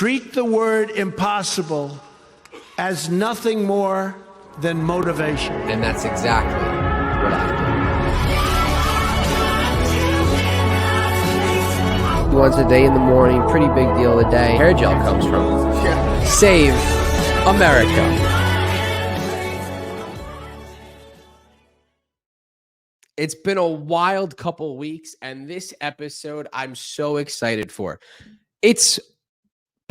Treat the word impossible as nothing more than motivation. And that's exactly what I do. Once a day in the morning, pretty big deal of the day. Hair gel comes from. Yeah. Save America. It's been a wild couple weeks, and this episode I'm so excited for. It's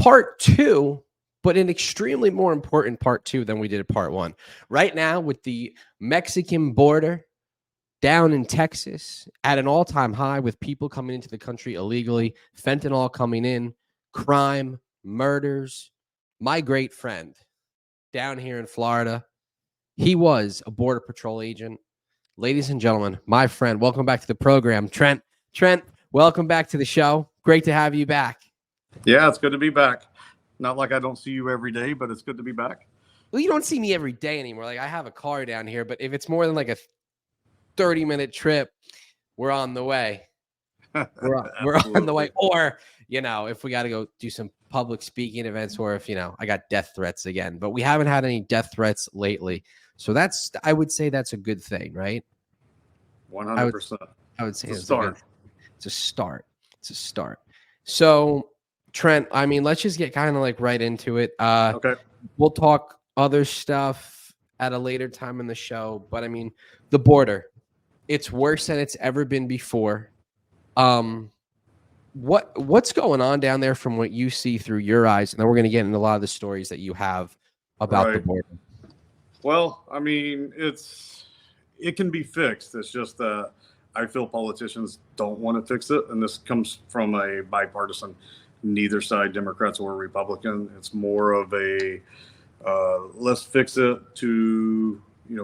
part 2, but an extremely more important part 2 than we did at part 1. Right now, with the Mexican border down in Texas at an all-time high with people coming into the country illegally, fentanyl coming in, crime, murders. My great friend down here in Florida, he was a Border Patrol agent. Ladies and gentlemen, my friend, welcome back to the program, Trent. Trent, welcome back to the show. Great to have you back. Yeah, it's good to be back. Not like I don't see you every day, but it's good to be back. Well, you don't see me every day anymore. Like, I have a car down here, but if it's more than like a 30-minute trip, we're on the way. We're on the way. Or, if we got to go do some public speaking events, or if, I got death threats again. But we haven't had any death threats lately. So I would say that's a good thing, right? 100%. I would say it's a start. It's a start. So, Trent, let's just get kind of like right into it. Okay. We'll talk other stuff at a later time in the show. But the border, it's worse than it's ever been before. What's going on down there from what you see through your eyes? And then we're going to get into a lot of the stories that you have about the border. Well, it can be fixed. It's just that I feel politicians don't want to fix it. And this comes from a bipartisan, neither side, Democrats or Republican. It's more of a let's fix it to,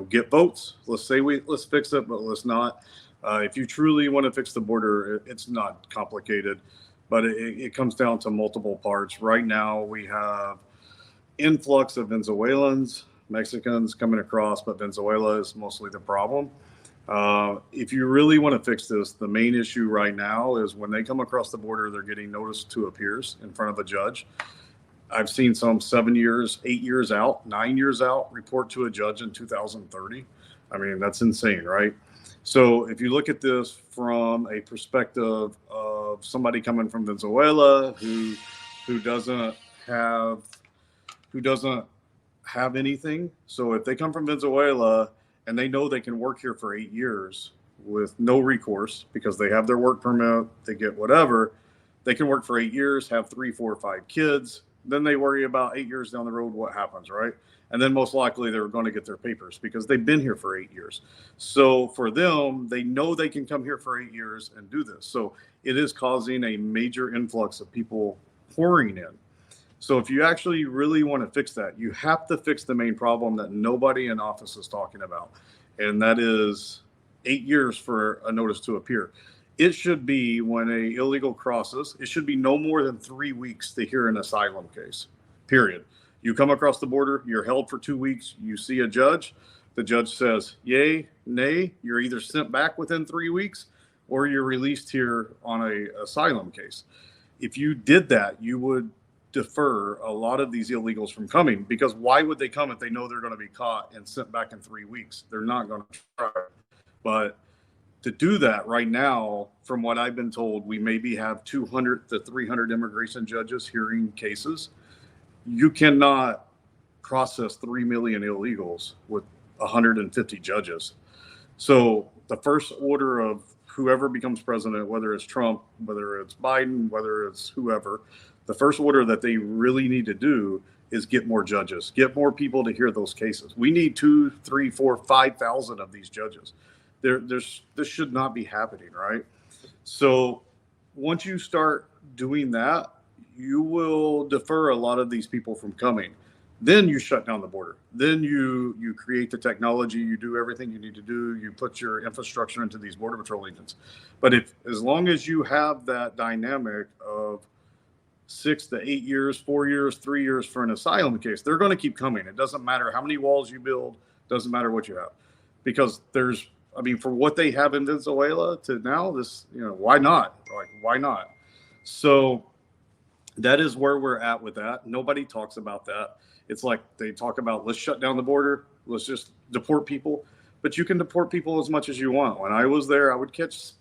get votes. Let's fix it, but let's not. If you truly want to fix the border, it's not complicated, but it comes down to multiple parts. Right now, we have influx of Venezuelans, Mexicans coming across, but Venezuela is mostly the problem. If you really want to fix this, the main issue right now is when they come across the border, they're getting notice to appears in front of a judge. I've seen some 7 years, 8 years out, 9 years out, report to a judge in 2030. That's insane, right? So if you look at this from a perspective of somebody coming from Venezuela who doesn't have anything. So if they come from Venezuela and they know they can work here for 8 years with no recourse because they have their work permit, they get whatever, they can work for 8 years, have 3, 4, 5 kids. Then they worry about 8 years down the road what happens, right? And then most likely they're going to get their papers because they've been here for 8 years. So for them, they know they can come here for 8 years and do this. So it is causing a major influx of people pouring in. So if you actually really want to fix that, you have to fix the main problem that nobody in office is talking about. And that is 8 years for a notice to appear. It should be when an illegal crosses, it should be no more than 3 weeks to hear an asylum case, period. You come across the border, you're held for 2 weeks, you see a judge, the judge says, yay, nay, you're either sent back within 3 weeks or you're released here on an asylum case. If you did that, you would defer a lot of these illegals from coming, because why would they come if they know they're going to be caught and sent back in 3 weeks? They're not going to try. But to do that right now, from what I've been told, we maybe have 200 to 300 immigration judges hearing cases. You cannot process 3 million illegals with 150 judges. So the first order of whoever becomes president, whether it's Trump, whether it's Biden, whether it's whoever, the first order that they really need to do is get more judges, get more people to hear those cases. We need 2, 3, 4, 5,000 of these judges. This should not be happening, right? So once you start doing that, you will defer a lot of these people from coming. Then you shut down the border. Then you create the technology, you do everything you need to do, you put your infrastructure into these Border Patrol agents. But as long as you have that dynamic of 6 to 8 years, 4 years, 3 years for an asylum case, they're going to keep coming. It doesn't matter how many walls you build, doesn't matter what you have. Because for what they have in Venezuela to now, why not? Why not? So That is where we're at with that. Nobody talks about that. It's like they talk about, let's shut down the border, let's just deport people. But you can deport people as much as you want. When I was there, I would catch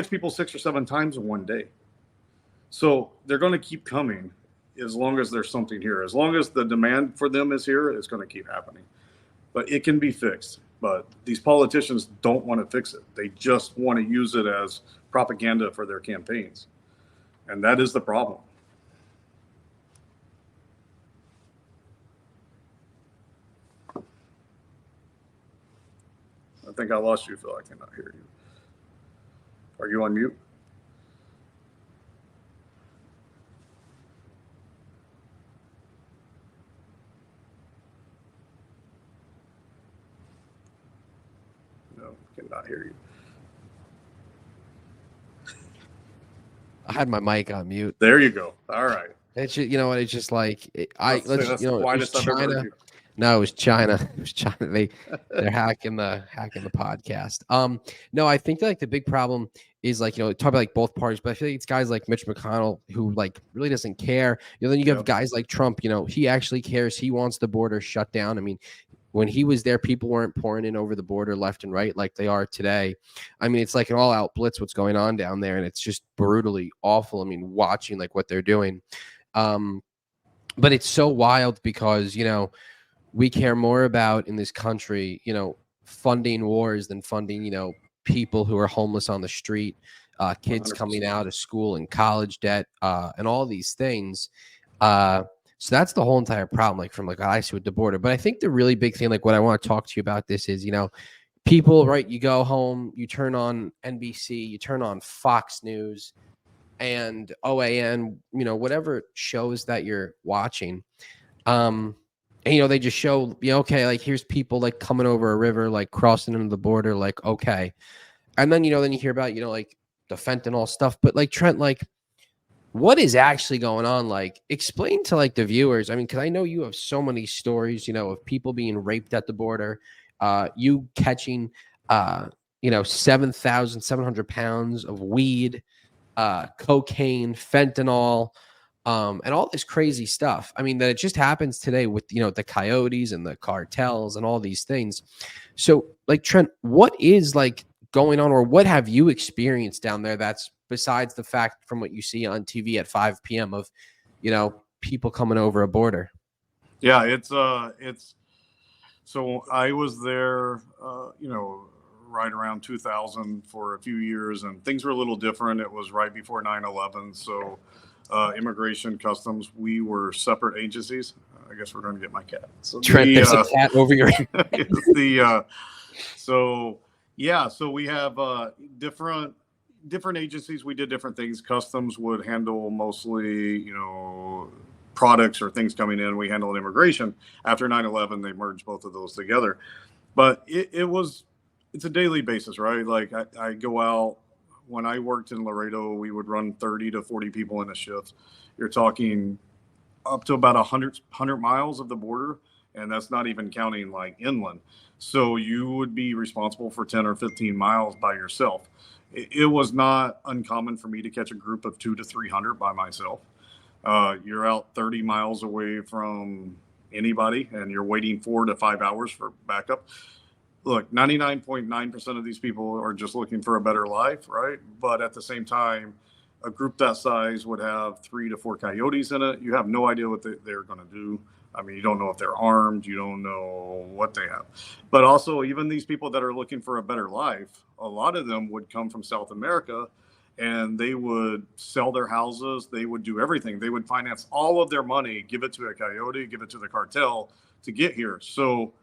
people 6 or 7 times in one day. So they're going to keep coming as long as there's something here. As long as the demand for them is here, it's going to keep happening. But it can be fixed. But these politicians don't want to fix it. They just want to use it as propaganda for their campaigns. And that is the problem. I think I lost you, Phil. I cannot hear you. Are you on mute? No, cannot hear you. I had my mic on mute. There you go. All right. It's just, it's just like That's the quietest I've ever heard you. No, it was China. It was China. They're hacking the podcast. No, I think like the big problem is like, talk about like both parties, but I feel like it's guys like Mitch McConnell who like really doesn't care. Then you have guys like Trump, he actually cares. He wants the border shut down. I mean, when he was there, people weren't pouring in over the border left and right like they are today. I mean, it's like an all-out blitz what's going on down there, and it's just brutally awful. I mean, watching like what they're doing. But it's so wild because, we care more about in this country, funding wars than funding, people who are homeless on the street, kids 100%. coming out of school and college debt, and all these things. So that's the whole entire problem, like from like what I see with the border. But I think the really big thing, like what I want to talk to you about this is, people, right? You go home, you turn on NBC, you turn on Fox News and OAN, whatever shows that you're watching. And, they just show, okay, like here's people like coming over a river, like crossing into the border, like, okay. And then, then you hear about, like the fentanyl stuff, but like Trent, like, what is actually going on? Like, explain to like the viewers. I mean, because I know you have so many stories, of people being raped at the border, you catching, 7,700 pounds of weed, cocaine, fentanyl, and all this crazy stuff. I mean, that it just happens today with, the coyotes and the cartels and all these things. So, like, Trent, what is like going on, or what have you experienced down there that's besides the fact from what you see on TV at 5 p.m. of, people coming over a border? Yeah, it's so I was there, right around 2000 for a few years, and things were a little different. It was right before 9/11. So immigration, customs, we were separate agencies. I guess we're going to get my cat. So Trent, there's a cat over your so we have different agencies. We did different things. Customs would handle mostly, products or things coming in. We handled immigration. After 9/11, they merged both of those together. But it's a daily basis, right? Like I go out. When I worked in Laredo, we would run 30 to 40 people in a shift. You're talking up to about 100 miles of the border, and that's not even counting like inland. So you would be responsible for 10 or 15 miles by yourself. It was not uncommon for me to catch a group of 200 to 300 by myself. You're out 30 miles away from anybody, and you're waiting 4 to 5 hours for backup. Look, 99.9% of these people are just looking for a better life, right? But at the same time, a group that size would have 3 to 4 coyotes in it. You have no idea what they're going to do. I mean, you don't know if they're armed. You don't know what they have. But also, even these people that are looking for a better life, a lot of them would come from South America, and they would sell their houses. They would do everything. They would finance all of their money, give it to a coyote, give it to the cartel to get here. So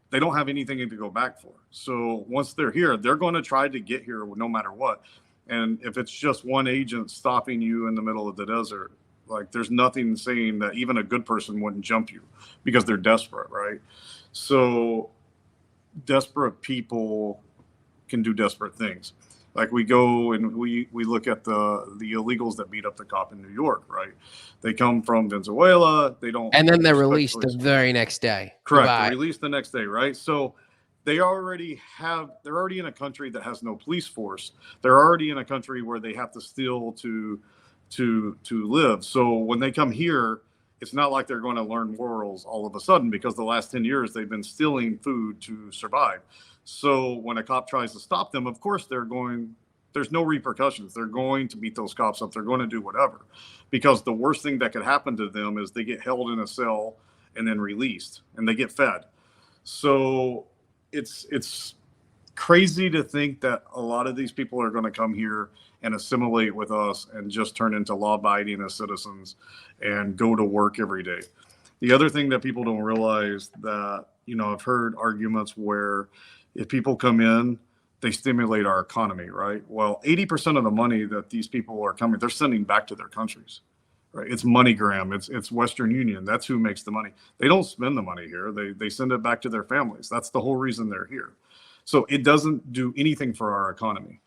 they don't have anything to go back for. So once they're here, they're going to try to get here no matter what. And if it's just one agent stopping you in the middle of the desert, like there's nothing saying that even a good person wouldn't jump you because they're desperate, right? So desperate people can do desperate things. Like we go and we look at the illegals that beat up the cop in New York, right? They come from Venezuela. They don't, and then they're released the very next day. Correct. They're released the next day, right? So they're already in a country that has no police force. They're already in a country where they have to steal to to live. So when they come here, it's not like they're going to learn morals all of a sudden, because the last 10 years they've been stealing food to survive. So when a cop tries to stop them, of course there's no repercussions. They're going to beat those cops up. They're going to do whatever, because the worst thing that could happen to them is they get held in a cell and then released and they get fed. So it's crazy to think that a lot of these people are going to come here and assimilate with us and just turn into law-abiding as citizens and go to work every day. The other thing that people don't realize that, I've heard arguments where if people come in, they stimulate our economy, right? Well, 80% of the money that these people are coming, they're sending back to their countries, right? It's MoneyGram, it's Western Union. That's who makes the money. They don't spend the money here. They send it back to their families. That's the whole reason they're here. So it doesn't do anything for our economy.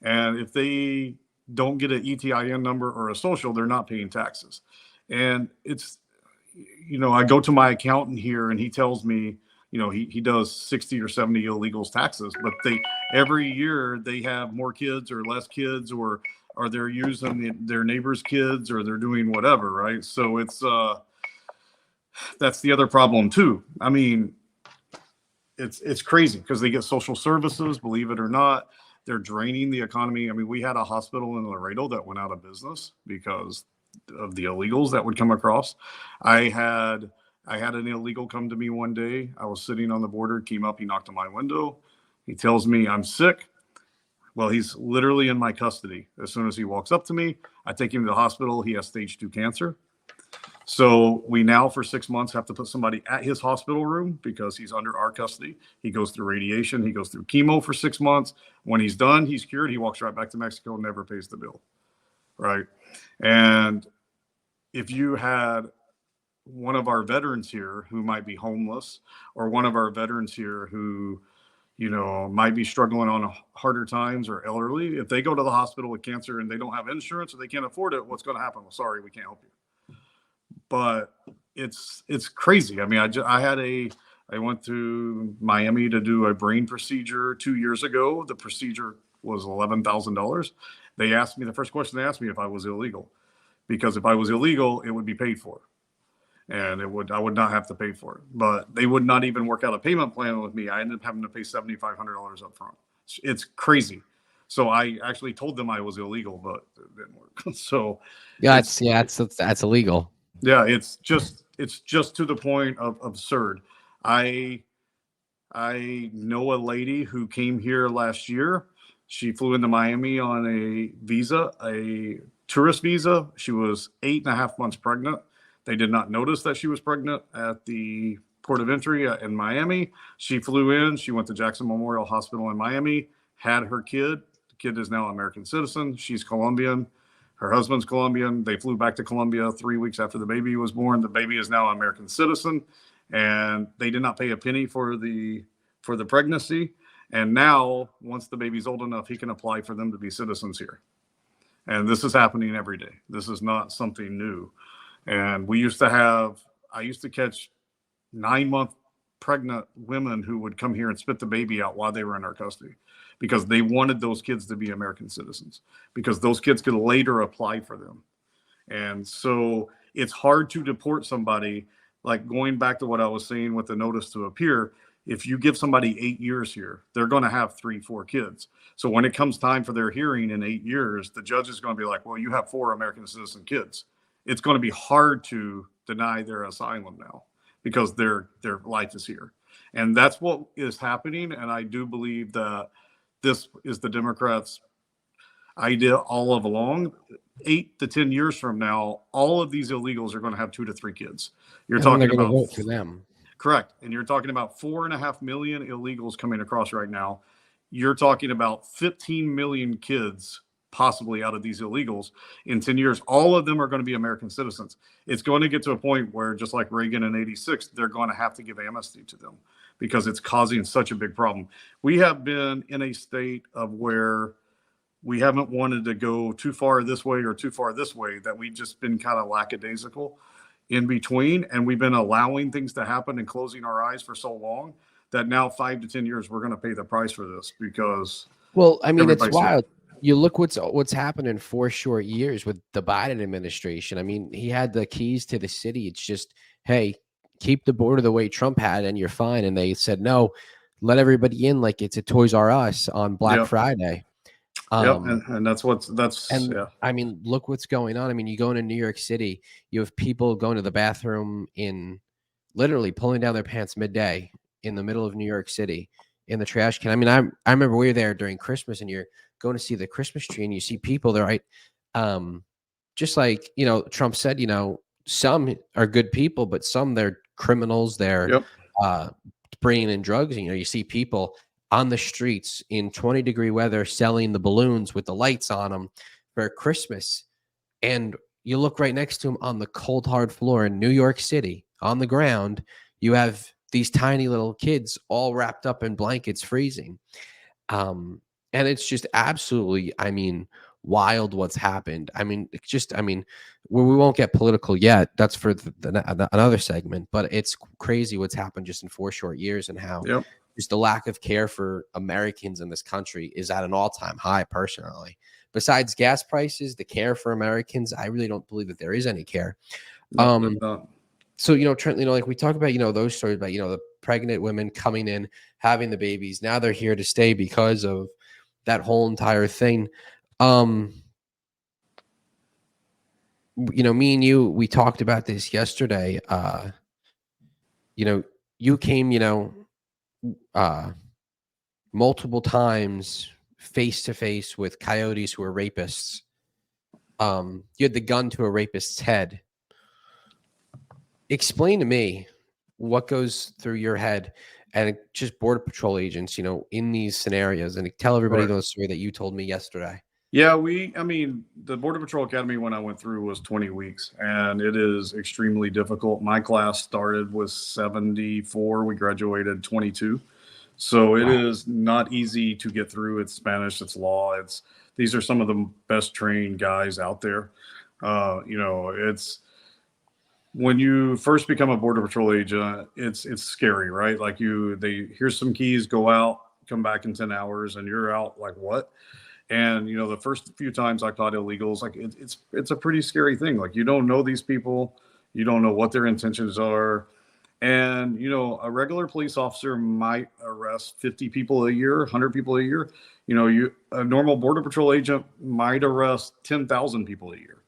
And if they don't get an ETIN number or a social, they're not paying taxes. And it's, I go to my accountant here and he tells me, he does 60 or 70 illegals taxes, but every year they have more kids or less kids, or they're using their neighbors' kids, or they're doing whatever, right? So it's that's the other problem too. I mean, it's crazy because they get social services, believe it or not. They're draining the economy. I mean, we had a hospital in Laredo that went out of business because of the illegals that would come across. I had an illegal come to me one day. I was sitting on the border, came up, he knocked on my window. He tells me I'm sick. Well, he's literally in my custody. As soon as he walks up to me, I take him to the hospital. He has stage 2 cancer. So we now for 6 months have to put somebody at his hospital room because he's under our custody. He goes through radiation. He goes through chemo for 6 months. When he's done, he's cured. He walks right back to Mexico, never pays the bill. Right. And if you had one of our veterans here who might be homeless, or one of our veterans here who, might be struggling on harder times or elderly, if they go to the hospital with cancer and they don't have insurance or they can't afford it, what's going to happen? Well, sorry, we can't help you. But it's crazy. I mean, I went to Miami to do a brain procedure 2 years ago. The procedure was $11,000. The first question they asked me if I was illegal, because if I was illegal, it would be paid for. And I would not have to pay for it, but they would not even work out a payment plan with me. I ended up having to pay $7,500 up front. It's crazy. So I actually told them I was illegal, but it didn't work. So that's illegal. Yeah, it's just to the point of absurd. I know a lady who came here last year. She flew into Miami on a tourist visa. She was 8.5 months pregnant. They did not notice that she was pregnant at the port of entry in Miami. She flew in. She went to Jackson Memorial Hospital in Miami, had her kid. The kid is now an American citizen. She's Colombian. Her husband's Colombian. They flew back to Colombia 3 weeks after the baby was born. The baby is now an American citizen, and they did not pay a penny for the pregnancy. And now, once the baby's old enough, he can apply for them to be citizens here. And this is happening every day. This is not something new. And I used to catch 9-month pregnant women who would come here and spit the baby out while they were in our custody, because they wanted those kids to be American citizens, because those kids could later apply for them. And so it's hard to deport somebody. Like, going back to what I was saying with the notice to appear, if you give somebody 8 years here, they're going to have 3-4 kids. So when it comes time for their hearing in 8 years, the judge is going to be like, well, you have 4 American citizen kids. It's going to be hard to deny their asylum now, because their life is here. And that's what is happening. And I do believe that this is the Democrats' idea all of along. 8 to 10 years from now, all of these illegals are going to have 2 to 3 kids. You're talking about vote for them. Correct. And you're talking about 4.5 million illegals coming across right now. You're talking about 15 million kids possibly out of these illegals in 10 years. All of them are going to be American citizens. It's going to get to a point where, just like Reagan in '86, they're going to have to give amnesty to them, because it's causing such a big problem. We have been in a state of where we haven't wanted to go too far this way or too far this way, that we've just been kind of lackadaisical in between. And we've been allowing things to happen and closing our eyes for so long that now 5 to 10 years, we're going to pay the price for this, because Well, I mean, it's wild. you look what's happened in 4 short years with the Biden administration. I mean, he had the keys to the city. It's just, hey, keep the border the way Trump had, and you're fine. And they said no, let everybody in like it's a Toys R Us on Black Yep. Friday. Yep. And that's And yeah. I mean, look what's going on. I mean, you go into New York City, you have people going to the bathroom in literally pulling down their pants midday in the middle of New York City in the trash can. I mean, I remember we were there during Christmas, and you're going to see the Christmas tree, and you see people there, right? Just like, Trump said, some are good people, but some they're criminals. They're Yep. bringing in drugs. And, you see people on the streets in 20-degree weather selling the balloons with the lights on them for Christmas. And you look right next to him on the cold, hard floor in New York City on the ground. You have these tiny little kids all wrapped up in blankets, freezing. And it's just absolutely, I mean, wild what's happened. I mean, we won't get political yet. That's for another segment, but it's crazy what's happened just in 4 short years, and how Yep. just the lack of care for Americans in this country is at an all-time high, personally. Besides gas prices, the care for Americans, I really don't believe that there is any care. No, there's not. So, Trent, like we talk about, those stories about, the pregnant women coming in, having the babies. Now they're here to stay because of that whole entire thing. Me and you, we talked about this yesterday. You came, multiple times face to face with coyotes who are rapists. You had the gun to a rapist's head. Explain to me what goes through your head, and just Border Patrol agents, in these scenarios, and tell everybody Right. the story that you told me yesterday. Yeah, I mean, the Border Patrol Academy when I went through was 20 weeks, and it is extremely difficult. My class started with 74. We graduated 22. So it Wow. is not easy to get through. It's Spanish, it's law. These are some of the best trained guys out there. It's when you first become a Border Patrol agent, it's scary, right? Like here's some keys, go out, come back in 10 hours, and you're out like what? And the first few times I caught illegals, like it's a pretty scary thing. Like you don't know these people, you don't know what their intentions are, and a regular police officer might arrest 50 people a year, 100 people a year. A normal Border Patrol agent might arrest 10,000 people a year.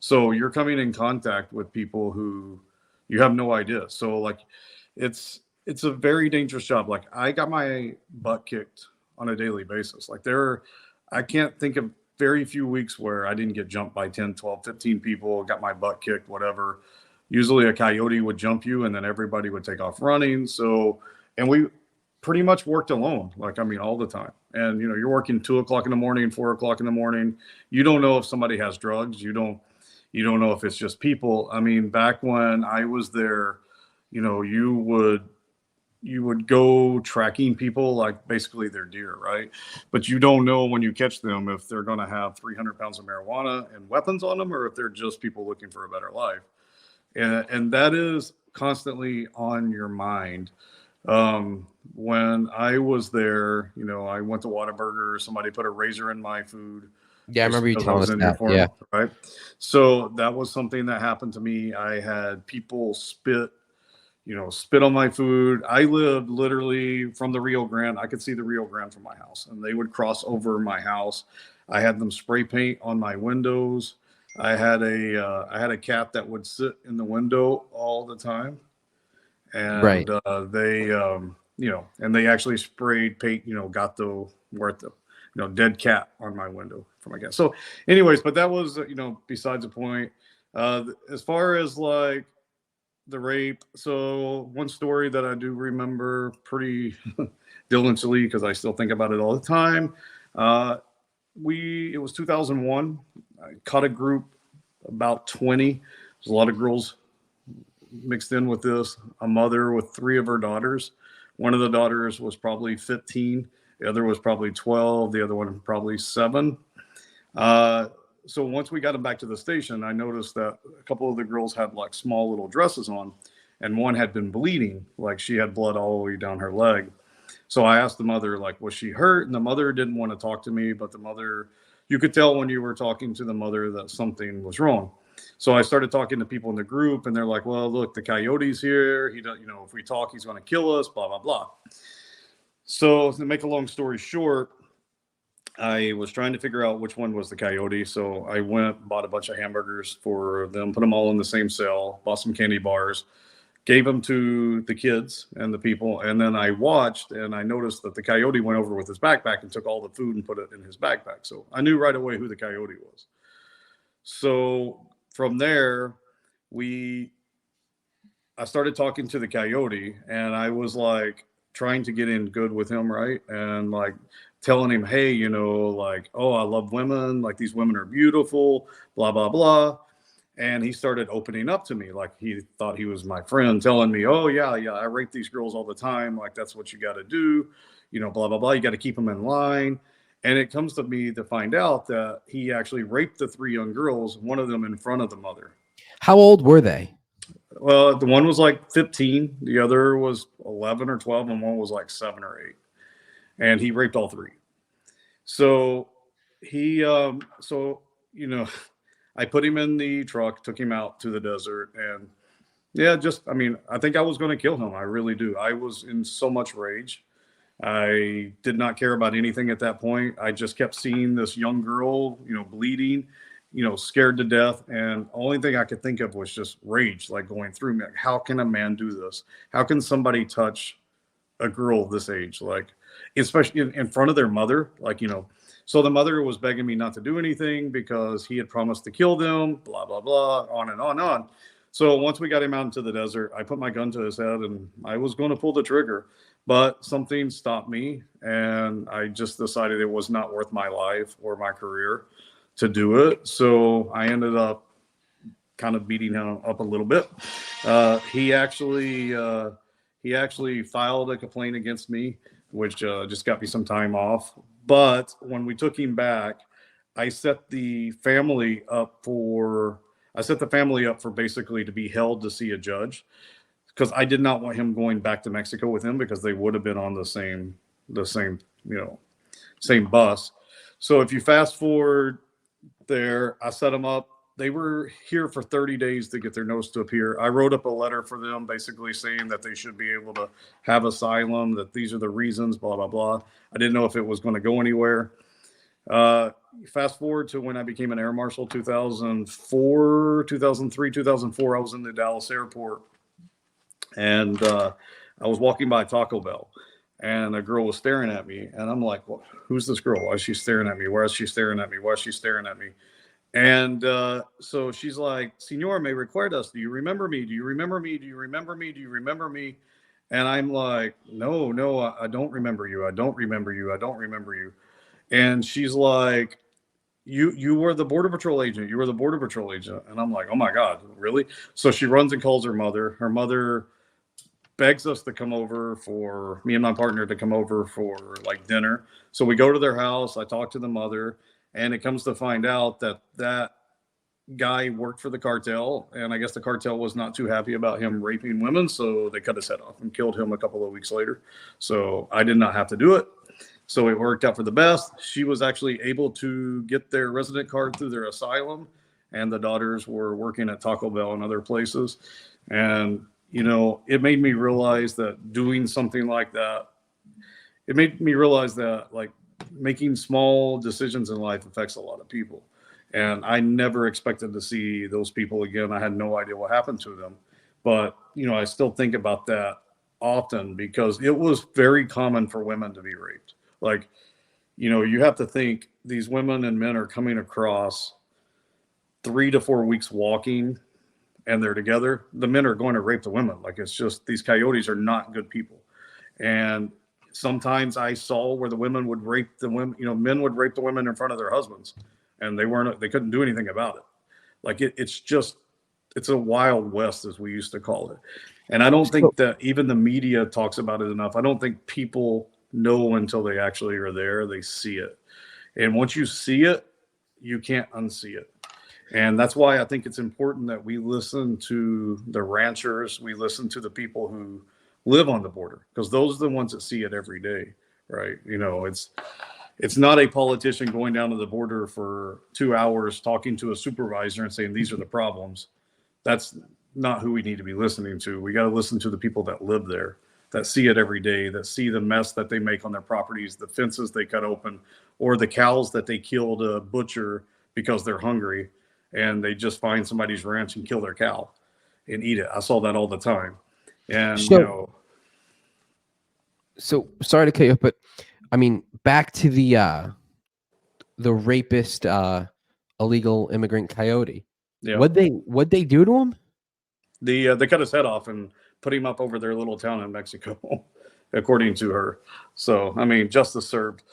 So you're coming in contact with people who you have no idea. So like, it's a very dangerous job. Like I got my butt kicked on a daily basis. I can't think of very few weeks where I didn't get jumped by 10, 12, 15 people, got my butt kicked, whatever. Usually a coyote would jump you and then everybody would take off running. So, and we pretty much worked alone, all the time. And, you're working 2 o'clock in the morning, 4 o'clock in the morning. You don't know if somebody has drugs. You don't know if it's just people. I mean, back when I was there, you would go tracking people like basically they're deer, right? But you don't know when you catch them if they're going to have 300 pounds of marijuana and weapons on them, or if they're just people looking for a better life. And that is constantly on your mind. When I was there, I went to Whataburger. Somebody put a razor in my food. Yeah, I remember you Because telling us in that. uniform, Yeah. right. So that was something that happened to me. I had people spit on my food. I lived literally from the Rio Grande. I could see the Rio Grande from my house, and they would cross over my house. I had them spray paint on my windows. I had a cat that would sit in the window all the time, Right. and and they actually sprayed paint. Gato muerto, dead cat on my window for my cat. So, anyways, but that was besides the point. As far as like the rape, so one story that I do remember pretty diligently because I still think about it all the time. It was 2001. I caught a group about 20. There's a lot of girls mixed in with this. A mother with 3 of her daughters. One of the daughters was probably 15. The other was probably 12. The other one probably 7. So once we got them back to the station, I noticed that a couple of the girls had like small little dresses on, and one had been bleeding, like she had blood all the way down her leg. So I asked the mother, like, was she hurt? And the mother didn't want to talk to me, but the mother, you could tell when you were talking to the mother that something was wrong. So I started talking to people in the group, and they're like, well, look, the coyote's here. He does, if we talk, he's going to kill us, blah, blah, blah. So to make a long story short, I was trying to figure out which one was the coyote. So I went, bought a bunch of hamburgers for them, put them all in the same cell, bought some candy bars, gave them to the kids and the people. And then I watched, and I noticed that the coyote went over with his backpack and took all the food and put it in his backpack. So I knew right away who the coyote was. So from there, I started talking to the coyote, and I was like trying to get in good with him, right? And like telling him, hey, like, oh, I love women, like these women are beautiful, blah, blah, blah. And he started opening up to me, like he thought he was my friend, telling me, oh, yeah, I rape these girls all the time. Like, that's what you got to do, blah, blah, blah. You got to keep them in line. And it comes to me to find out that he actually raped the 3 young girls, one of them in front of the mother. How old were they? Well, the one was like 15, the other was 11 or 12, and one was like 7 or 8. And he raped all 3. So he, I put him in the truck, took him out to the desert, and yeah, I think I was going to kill him. I really do. I was in so much rage. I did not care about anything at that point. I just kept seeing this young girl, bleeding, scared to death. And the only thing I could think of was just rage, like going through me. Like, how can a man do this? How can somebody touch a girl this age? Like, especially in front of their mother, like, so the mother was begging me not to do anything because he had promised to kill them, blah, blah, blah, on and on and on. So once we got him out into the desert, I put my gun to his head and I was going to pull the trigger, but something stopped me. And I just decided it was not worth my life or my career to do it. So I ended up kind of beating him up a little bit. He actually filed a complaint against me, which just got me some time off. But when we took him back, I set the family up for basically to be held to see a judge, because I did not want him going back to Mexico with him, because they would have been on the same bus. So if you fast forward there, I set them up. They were here for 30 days to get their notice to appear. I wrote up a letter for them basically saying that they should be able to have asylum, that these are the reasons, blah, blah, blah. I didn't know if it was going to go anywhere. Fast forward to when I became an air marshal, 2004, 2003, 2004, I was in the Dallas airport, and I was walking by Taco Bell, and a girl was staring at me, and I'm like, well, who's this girl? Why is she staring at me? Why is she staring at me? Why is she staring at me? And so she's like, Senor, me recuerdas? Do you remember me? Do you remember me? Do you remember me? Do you remember me? And I'm like, no, I don't remember you. I don't remember you. I don't remember you. And she's like, you were the Border Patrol agent. You were the Border Patrol agent. And I'm like, oh my God, really? So she runs and calls her mother. Her mother begs us to come over, for me and my partner to come over for like dinner. So we go to their house. I talk to the mother, and it comes to find out that that guy worked for the cartel, and I guess the cartel was not too happy about him raping women, so they cut his head off and killed him a couple of weeks later. So I did not have to do it. So it worked out for the best. She was actually able to get their resident card through their asylum, and the daughters were working at Taco Bell and other places. And, it made me realize that doing something like that, it made me realize that, like, making small decisions in life affects a lot of people. And I never expected to see those people again. I had no idea what happened to them. But, I still think about that often, because it was very common for women to be raped. Like, you have to think these women and men are coming across 3 to 4 weeks walking, and they're together. The men are going to rape the women. Like, it's just, these coyotes are not good people. And sometimes I saw where the women would rape the women, men would rape the women in front of their husbands, and they couldn't do anything about it. Like, it's a wild west, as we used to call it. And I don't think that even the media talks about it enough. I don't think people know until they actually are there. They see it. And once you see it, you can't unsee it. And that's why I think it's important that we listen to the ranchers. We listen to the people who live on the border, because those are the ones that see it every day, right? It's not a politician going down to the border for 2 hours talking to a supervisor and saying these are the problems. That's not who we need to be listening to. We got to listen to the people that live there, that see it every day, that see the mess that they make on their properties, the fences they cut open, or the cows that they kill to butcher because they're hungry and they just find somebody's ranch and kill their cow and eat it. I saw that all the time. And, So sorry to cut you off, but I mean, back to the rapist, illegal immigrant coyote. yeah, What'd they do to him? they cut his head off and put him up over their little town in Mexico, according to her. So, I mean, justice served.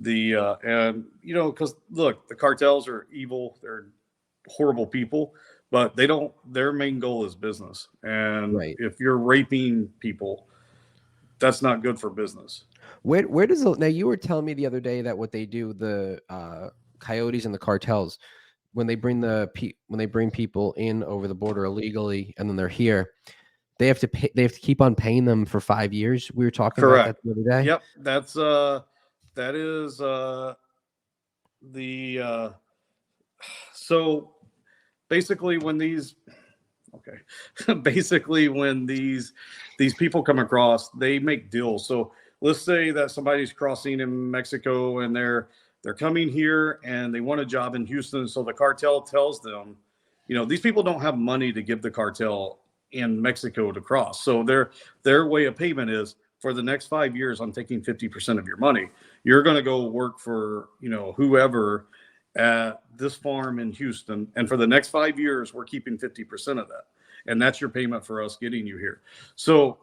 And, because look, the cartels are evil. They're horrible people, but their main goal is business. And Right. if you're raping people, that's not good for business. Where does now you were telling me the other day that what they do, the coyotes and the cartels, when they bring people in over the border illegally and then they're here, they have to pay, they have to keep on paying them for 5 years. We were talking about that the other day. Yep, that is so basically when these people come across, they make deals. So let's say that somebody's crossing in Mexico and they're coming here and they want a job in Houston. So the cartel tells them, these people don't have money to give the cartel in Mexico to cross. So their way of payment is, for the next 5 years, I'm taking 50% of your money. You're going to go work for, whoever at this farm in Houston. And for the next 5 years, we're keeping 50% of that. And that's your payment for us getting you here. So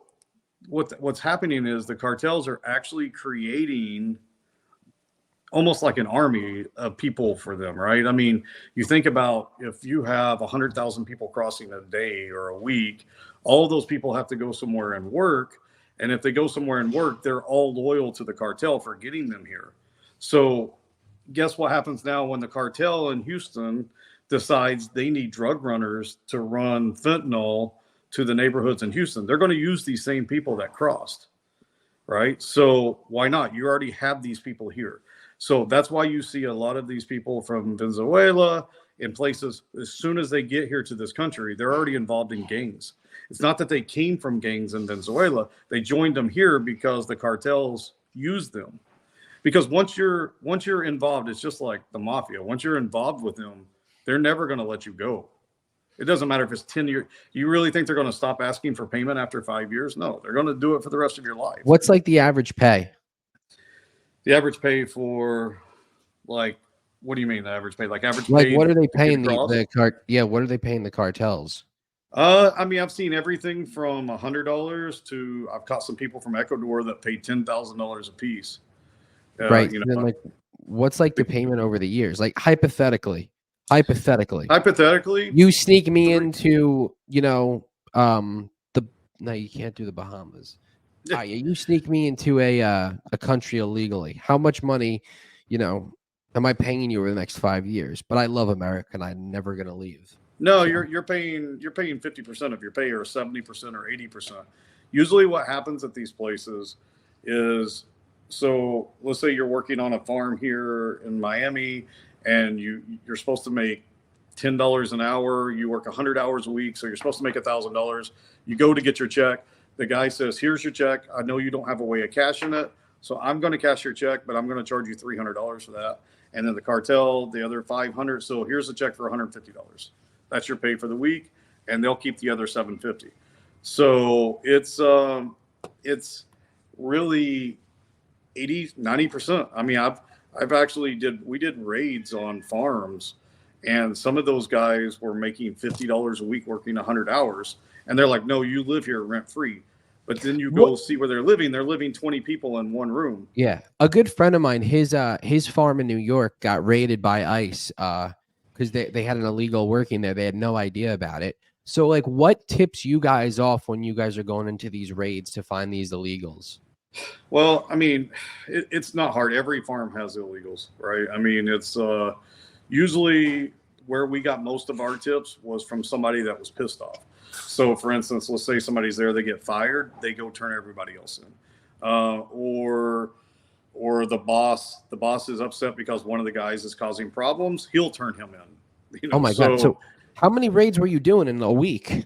what's happening is the cartels are actually creating almost like an army of people for them, right? I mean, you think about if you have 100,000 people crossing a day or a week, all of those people have to go somewhere and work. And if they go somewhere and work, they're all loyal to the cartel for getting them here. So guess what happens now when the cartel in Houston decides they need drug runners to run fentanyl to the neighborhoods in Houston? They're going to use these same people that crossed, right? So why not? You already have these people here. So that's why you see a lot of these people from Venezuela in places, as soon as they get here to this country, they're already involved in gangs. It's not that they came from gangs in Venezuela. They joined them here because the cartels used them. Because once you're involved, it's just like the mafia. Once you're involved with them, they're never going to let you go. It doesn't matter if it's 10 years. You really think they're going to stop asking for payment after 5 years? No, they're going to do it for the rest of your life. What's like the average pay? The average pay for, like, what do you mean the average pay? Like average Like pay? what are they paying what are they paying the cartels? I mean, I've seen everything from $100 to I've caught some people from Ecuador that paid $10,000 a piece. Right. And then like what's like the payment over the years? Like hypothetically, you sneak me into, no, you can't do the Bahamas. You sneak me into a country illegally. How much money, am I paying you over the next 5 years? But I love America and I'm never going to leave. No, you're paying 50% of your pay, or 70% or 80%. Usually what happens at these places is, so let's say you're working on a farm here in Miami and you're supposed to make $10 an hour. You work 100 hours a week, so you're supposed to make $1,000. You go to get your check. The guy says, here's your check. I know you don't have a way of cashing it, so I'm going to cash your check, but I'm going to charge you $300 for that. And then the cartel, the other $500. So here's a check for $150. That's your pay for the week, and they'll keep the other $750. So it's really 80-90%. I mean, we did raids on farms, and some of those guys were making $50 a week working 100 hours. And they're like, no, you live here rent free. But then you go see where they're living. They're living 20 people in one room. Yeah. A good friend of mine, his farm in New York got raided by ICE because they had an illegal working there. They had no idea about it. So like what tips you guys off when you guys are going into these raids to find these illegals? Well, I mean, it's not hard. Every farm has illegals, right? I mean, it's usually where we got most of our tips was from somebody that was pissed off. So, for instance, let's say somebody's there, they get fired, they go turn everybody else in. Or or the boss is upset because one of the guys is causing problems, he'll turn him in. Oh my God. So how many raids were you doing in a week?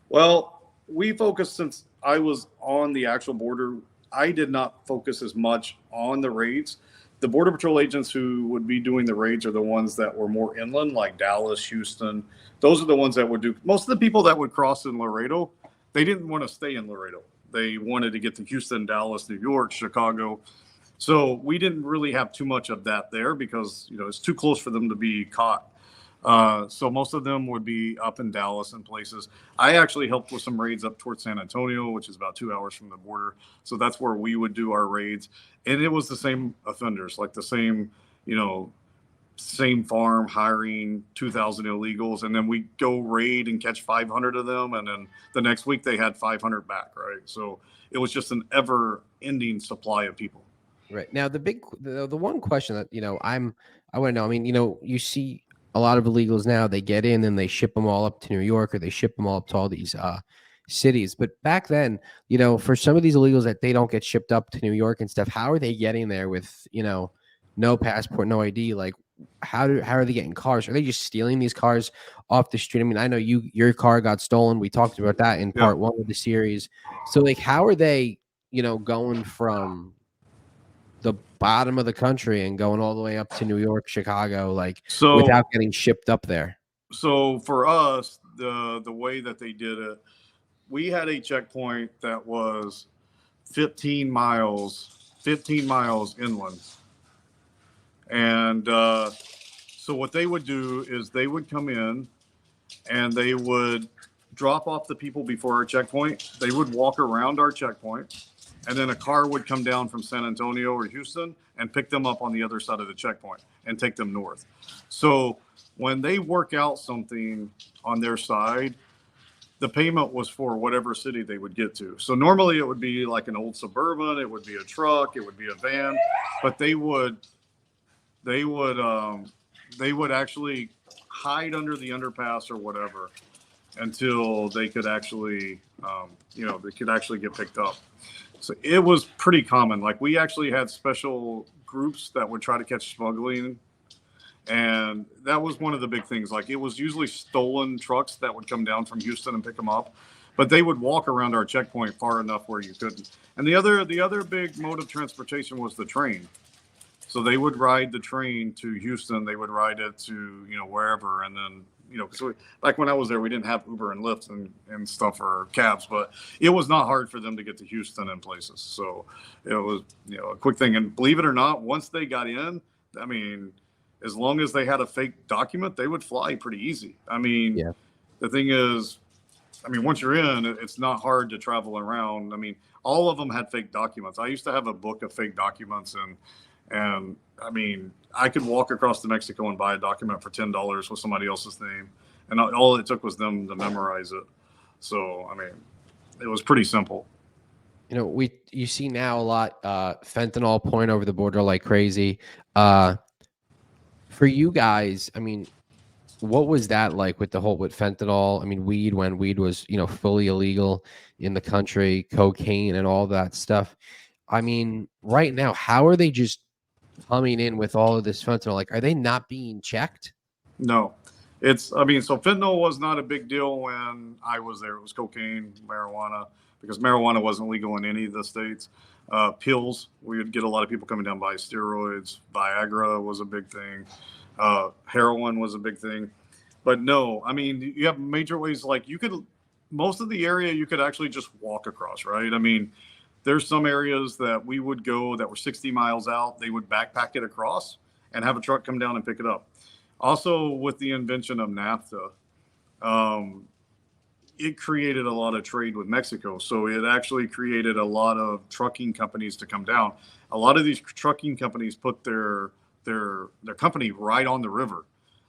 Well, we focused, since I was on the actual border, I did not focus as much on the raids. The Border Patrol agents who would be doing the raids are the ones that were more inland, like Dallas, Houston. Those are the ones that would do. Most of the people that would cross in Laredo, they didn't want to stay in Laredo. They wanted to get to Houston, Dallas, New York, Chicago. So we didn't really have too much of that there because, it's too close for them to be caught. So most of them would be up in Dallas and places. I actually helped with some raids up towards San Antonio, which is about 2 hours from the border. So that's where we would do our raids. And it was the same offenders, like the same, same farm hiring 2,000 illegals. And then we go raid and catch 500 of them. And then the next week they had 500 back, right? So it was just an ever ending supply of people. Right. Now, the one question that, I want to know, I mean, you see a lot of illegals now, they get in and they ship them all up to New York, or they ship them all up to all these cities. But back then, for some of these illegals that they don't get shipped up to New York and stuff, how are they getting there with, no passport, no ID? Like, how are they getting cars? Are they just stealing these cars off the street? I mean, I know your car got stolen. We talked about that in part 1 of the series. So like, how are they, going from the bottom of the country and going all the way up to New York, Chicago, without getting shipped up there? So for us, the way that they did it, we had a checkpoint that was 15 miles inland. And so what they would do is they would come in and they would drop off the people before our checkpoint. They would walk around our checkpoint, and then a car would come down from San Antonio or Houston and pick them up on the other side of the checkpoint and take them north. So when they work out something on their side, the payment was for whatever city they would get to. So normally it would be like an old Suburban, it would be a truck, it would be a van, but they would actually hide under the underpass or whatever until they could actually, they could actually get picked up. So it was pretty common. Like, we actually had special groups that would try to catch smuggling. And that was one of the big things. Like, it was usually stolen trucks that would come down from Houston and pick them up, but they would walk around our checkpoint far enough where you couldn't. And the other big mode of transportation was the train. So they would ride the train to Houston. They would ride it to, wherever. And then, because like when I was there, we didn't have Uber and Lyft and stuff, or cabs, but it was not hard for them to get to Houston and places. So it was, a quick thing. And believe it or not, once they got in, I mean, as long as they had a fake document, they would fly pretty easy. I mean, The thing is, once you're in, it's not hard to travel around. I mean, all of them had fake documents. I used to have a book of fake documents, and I mean, I could walk across to Mexico and buy a document for $10 with somebody else's name, and all it took was them to memorize it. So, I mean, it was pretty simple. You see now a lot fentanyl pouring over the border like crazy. For you guys, I mean, what was that like with fentanyl? I mean, weed, when weed was, fully illegal in the country, cocaine and all that stuff. I mean, right now, how are they just coming in with all of this fentanyl? Like, are they not being checked? No. So fentanyl was not a big deal when I was there. It was cocaine, marijuana, because marijuana wasn't legal in any of the states. Pills, we would get a lot of people coming down by steroids. Viagra was a big thing. Heroin was a big thing. But no, I mean, you have major ways, like most of the area you could actually just walk across, right? I mean, there's some areas that we would go that were 60 miles out. They would backpack it across and have a truck come down and pick it up. Also, with the invention of NAFTA, it created a lot of trade with Mexico. So it actually created a lot of trucking companies to come down. A lot of these trucking companies put their company right on the river.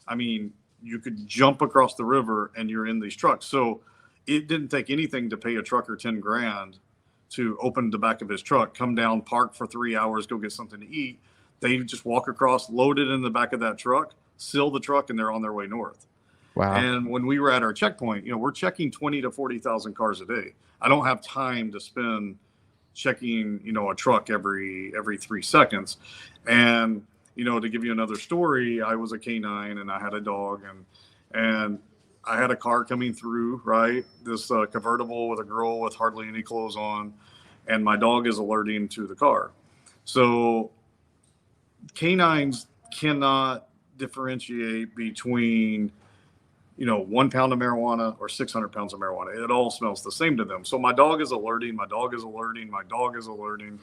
I mean, you could jump across the river and you're in these trucks. So it didn't take anything to pay a trucker 10 grand to open the back of his truck, come down, park for 3 hours, go get something to eat. They just walk across, load it in the back of that truck, seal the truck, and they're on their way north. Wow. And when we were at our checkpoint, we're checking 20 to 40,000 cars a day. I don't have time to spend checking, a truck every 3 seconds. And, to give you another story, I was a canine and I had a dog, and I had a car coming through, right? This convertible with a girl with hardly any clothes on, and my dog is alerting to the car. So canines cannot differentiate between 1 pound of marijuana or 600 pounds of marijuana. It all smells the same to them. So my dog is alerting, my dog is alerting, my dog is alerting.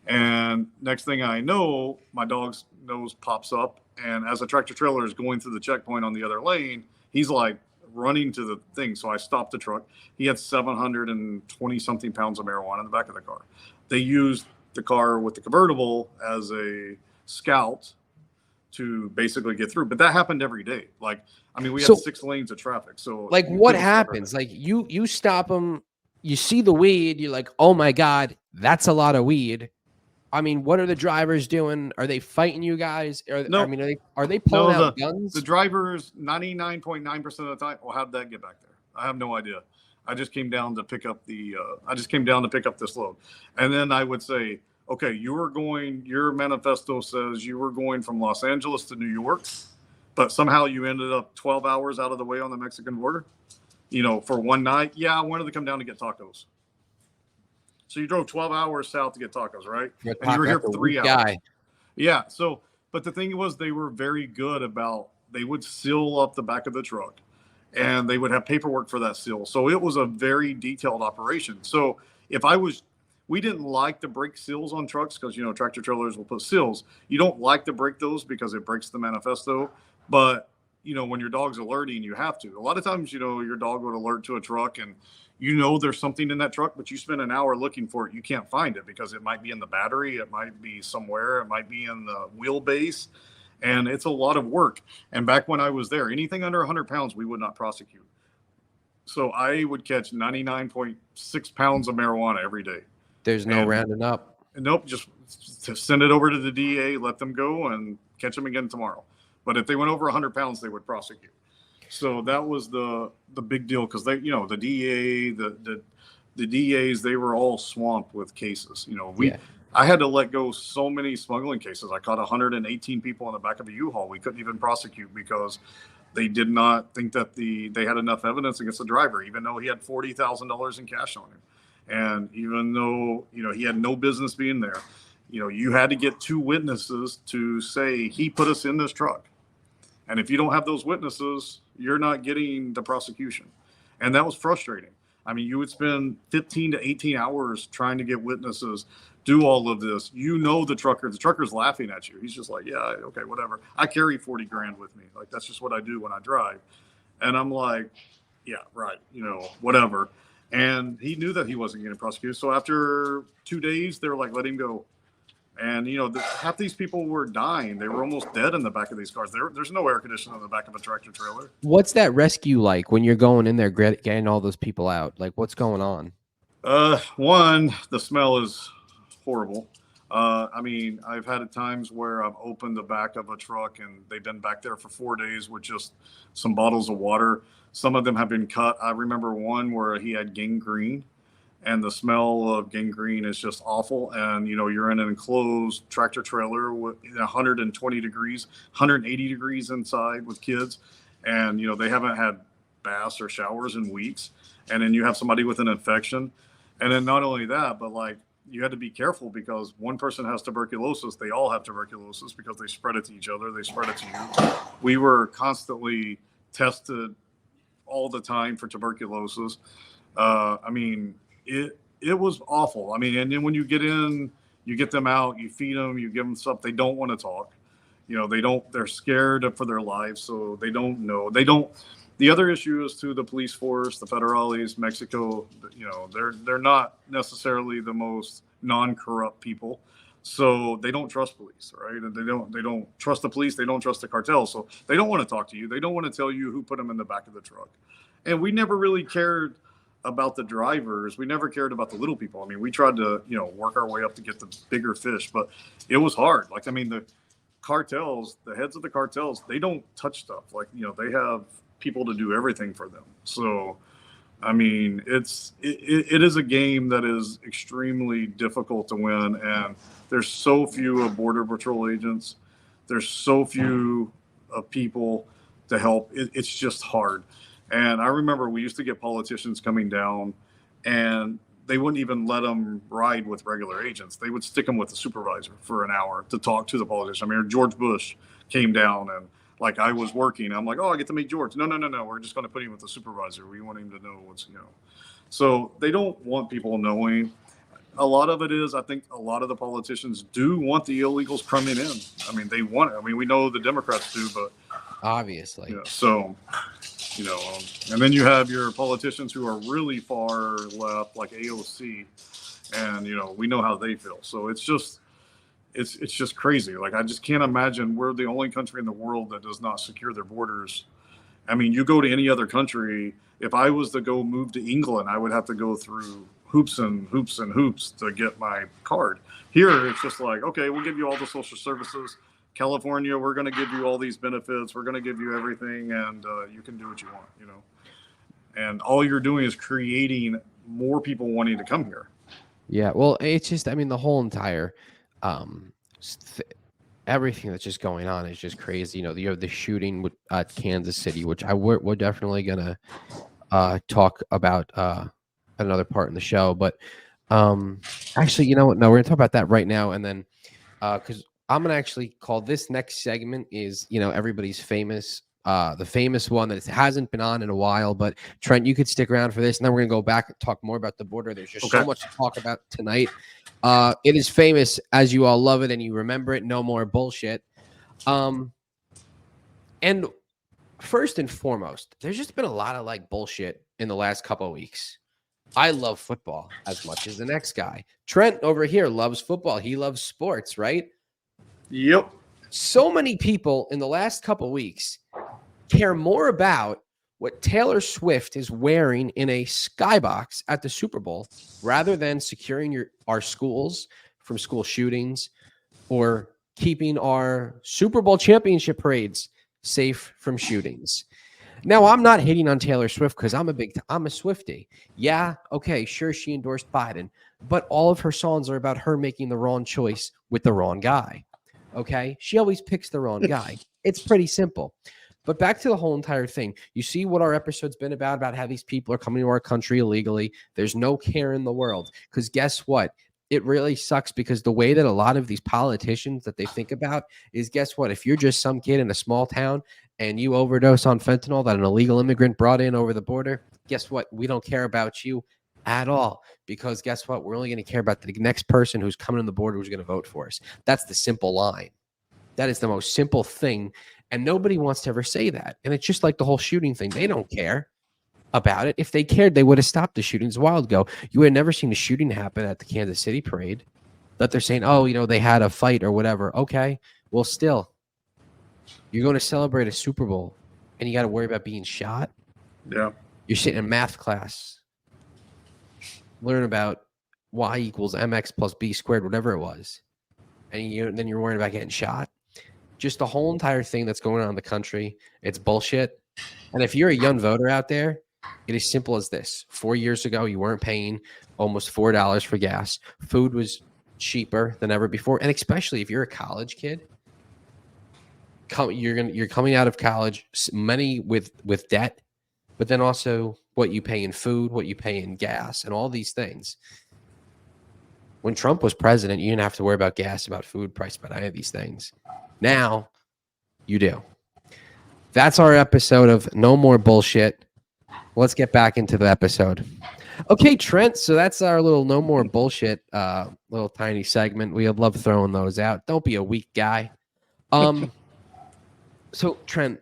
And next thing I know, my dog's nose pops up. And as a tractor trailer is going through the checkpoint on the other lane, he's like running to the thing. So I stopped the truck. He had 720 something pounds of marijuana in the back of the car. They used the car with the convertible as a scout to basically get through. But that happened every day. Like, I mean, we had 6 lanes of traffic. So like, what happens? Like, you stop them, you see the weed, you're like, oh my God, that's a lot of weed. I mean, what are the drivers doing? Are they fighting you guys? No, I mean, are they pulling out guns? The drivers, 99.9% of the time, well, how'd that get back there? I have no idea. I just came down to pick up this load. And then I would say, okay, your manifesto says you were going from Los Angeles to New York, but somehow you ended up 12 hours out of the way on the Mexican border, for one night. Yeah, I wanted to come down to get tacos. So you drove 12 hours south to get tacos, right? And you were here for 3 hours. Yeah. So, but the thing was, they were very good about, they would seal up the back of the truck and they would have paperwork for that seal. So it was a very detailed operation. So we didn't like to break seals on trucks because, tractor trailers will put seals. You don't like to break those because it breaks the manifesto. But, when your dog's alerting, you have to. A lot of times, your dog would alert to a truck and there's something in that truck, but you spend an hour looking for it. You can't find it because it might be in the battery. It might be somewhere. It might be in the wheelbase. And it's a lot of work. And back when I was there, anything under 100 pounds, we would not prosecute. So I would catch 99.6 pounds of marijuana every day. There's no rounding up. Nope. Just to send it over to the DA, let them go and catch them again tomorrow. But if they went over 100 pounds, they would prosecute. So that was the big deal because they, the DA, the DAs, they were all swamped with cases. I had to let go so many smuggling cases. I caught 118 people in the back of a U-Haul. We couldn't even prosecute because they did not think that they had enough evidence against the driver, even though he had $40,000 in cash on him. And even though, he had no business being there, you had to get 2 witnesses to say he put us in this truck. And if you don't have those witnesses, you're not getting the prosecution. And that was frustrating. I mean, you would spend 15 to 18 hours trying to get witnesses, do all of this. The trucker's laughing at you. He's just like, yeah, okay, whatever. I carry 40 grand with me. Like, that's just what I do when I drive. And I'm like, yeah, right, whatever. And he knew that he wasn't getting prosecuted. So after 2 days, they were like, let him go. And, half these people were dying. They were almost dead in the back of these cars. There's no air conditioning in the back of a tractor trailer. What's that rescue like when you're going in there getting all those people out? Like, what's going on? One, the smell is horrible. I mean, I've had times where I've opened the back of a truck and they've been back there for 4 days with just some bottles of water. Some of them have been cut. I remember one where he had gangrene. And the smell of gangrene is just awful. And, you're in an enclosed tractor trailer with 120 degrees, 180 degrees inside with kids. And, they haven't had baths or showers in weeks. And then you have somebody with an infection. And then not only that, but like you had to be careful because one person has tuberculosis. They all have tuberculosis because they spread it to each other. They spread it to you. We were constantly tested all the time for tuberculosis. I mean, it was awful. I mean, and then when you get in, you get them out, you feed them, you give them stuff. They don't want to talk. They're scared for their lives. So they don't know. The other issue is to the police force, the federales, Mexico, they're not necessarily the most non-corrupt people. So they don't trust police, right? And they don't trust the police. They don't trust the cartels. So they don't want to talk to you. They don't want to tell you who put them in the back of the truck. And we never really cared about the drivers. We never cared about the little people. I mean, we tried to, work our way up to get the bigger fish, but it was hard. Like, I mean, the cartels, the heads of the cartels, they don't touch stuff. Like, they have people to do everything for them. So I mean, it is a game that is extremely difficult to win, and there's so few of Border Patrol agents. There's so few of people to help. It's just hard. And I remember we used to get politicians coming down, and they wouldn't even let them ride with regular agents. They would stick them with the supervisor for an hour to talk to the politician. I mean, George Bush came down, and like I was working, I'm like, oh, I get to meet George. No, no, no, no. We're just going to put him with the supervisor. We want him to know what's, you know. So they don't want people knowing. A lot of it is, I think a lot of the politicians do want the illegals coming in. I mean, they want it. I mean, we know the Democrats do, but Obviously. yeah. So, you know, and then you have your politicians who are really far left, like AOC, and you know, we know how they feel. So it's just crazy. Like I just can't imagine we're the only country in the world that does not secure their borders. I mean, you go to any other country. If I was to go move to England, I would have to go through hoops and hoops and hoops to get my card. Here, it's just like, okay, we'll give you all the social services. California, we're going to give you all these benefits. We're going to give you everything, and you can do what you want, you know. And all you're doing is creating more people wanting to come here. Yeah, well, it's just, I mean, the whole entire, everything that's just going on is just crazy. You know, you have the shooting with Kansas City, which we're definitely gonna talk about another part in the show. But actually, you know what? No, we're gonna talk about that right now, and then because I'm gonna actually call this next segment is, you know, everybody's famous. The famous one that hasn't been on in a while, but Trent, you could stick around for this, and then we're gonna go back and talk more about the border. There's just so much to talk about tonight. It is famous, as you all love it and you remember it. No more bullshit. And first and foremost, there's just been a lot of like bullshit in the last couple of weeks. I love football as much as the next guy. Trent over here loves football. He loves sports, right? Yep. So many people in the last couple of weeks care more about what Taylor Swift is wearing in a skybox at the Super Bowl rather than securing our schools from school shootings or keeping our Super Bowl championship parades safe from shootings. Now, I'm not hating on Taylor Swift because I'm a Swiftie. Yeah, okay, sure, she endorsed Biden, but all of her songs are about her making the wrong choice with the wrong guy. Okay, she always picks the wrong guy. It's pretty simple. But back to the whole entire thing. You see what our episode's been about how these people are coming to our country illegally. There's no care in the world. Because guess what? It really sucks because the way that a lot of these politicians that they think about is, guess what? If you're just some kid in a small town and you overdose on fentanyl that an illegal immigrant brought in over the border, guess what? We don't care about you at all. Because guess what? We're only going to care about the next person who's coming on the border who's going to vote for us. That's the simple line. That is the most simple thing. And nobody wants to ever say that. And it's just like the whole shooting thing. They don't care about it. If they cared, they would have stopped the shootings a while ago. You would have never seen a shooting happen at the Kansas City parade that they're saying, oh, you know, they had a fight or whatever. Okay, well, still, you're going to celebrate a Super Bowl and you got to worry about being shot. Yeah. You're sitting in math class, learn about y equals mx plus b squared, whatever it was. And then you're worried about getting shot. Just the whole entire thing that's going on in the country, it's bullshit. And if you're a young voter out there, it is simple as this. 4 years ago, you weren't paying almost $4 for gas. Food was cheaper than ever before. And especially if you're a college kid, you're coming out of college, many with debt, but then also what you pay in food, what you pay in gas, and all these things. When Trump was president, you didn't have to worry about gas, about food price, about any of these things. Now, you do. That's our episode of No More Bullshit. Let's get back into the episode. Okay, Trent, so that's our little No More Bullshit little tiny segment. We love throwing those out. Don't be a weak guy. So, Trent,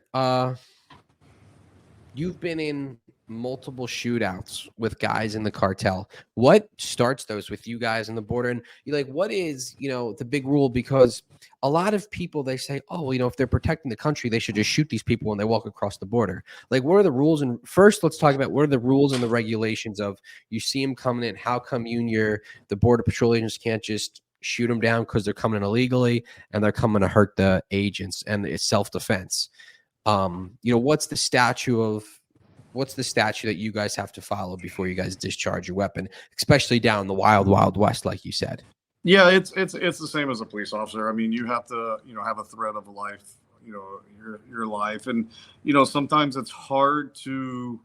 you've been in multiple shootouts with guys in the cartel. What starts those with you guys in the border? And you're like, what is, you know, the big rule? Because a lot of people, they say, oh, well, you know, if they're protecting the country, they should just shoot these people when they walk across the border. Like, what are the rules? And first, let's talk about what are the rules and the regulations of you see them coming in. How come you and the border patrol agents can't just shoot them down because they're coming in illegally and they're coming to hurt the agents and it's self-defense? You know, what's the statute of What's the statute that you guys have to follow before you guys discharge your weapon, especially down the wild, wild west, like you said? Yeah, it's the same as a police officer. I mean, you have to, have a threat of life, your life, and sometimes it's hard to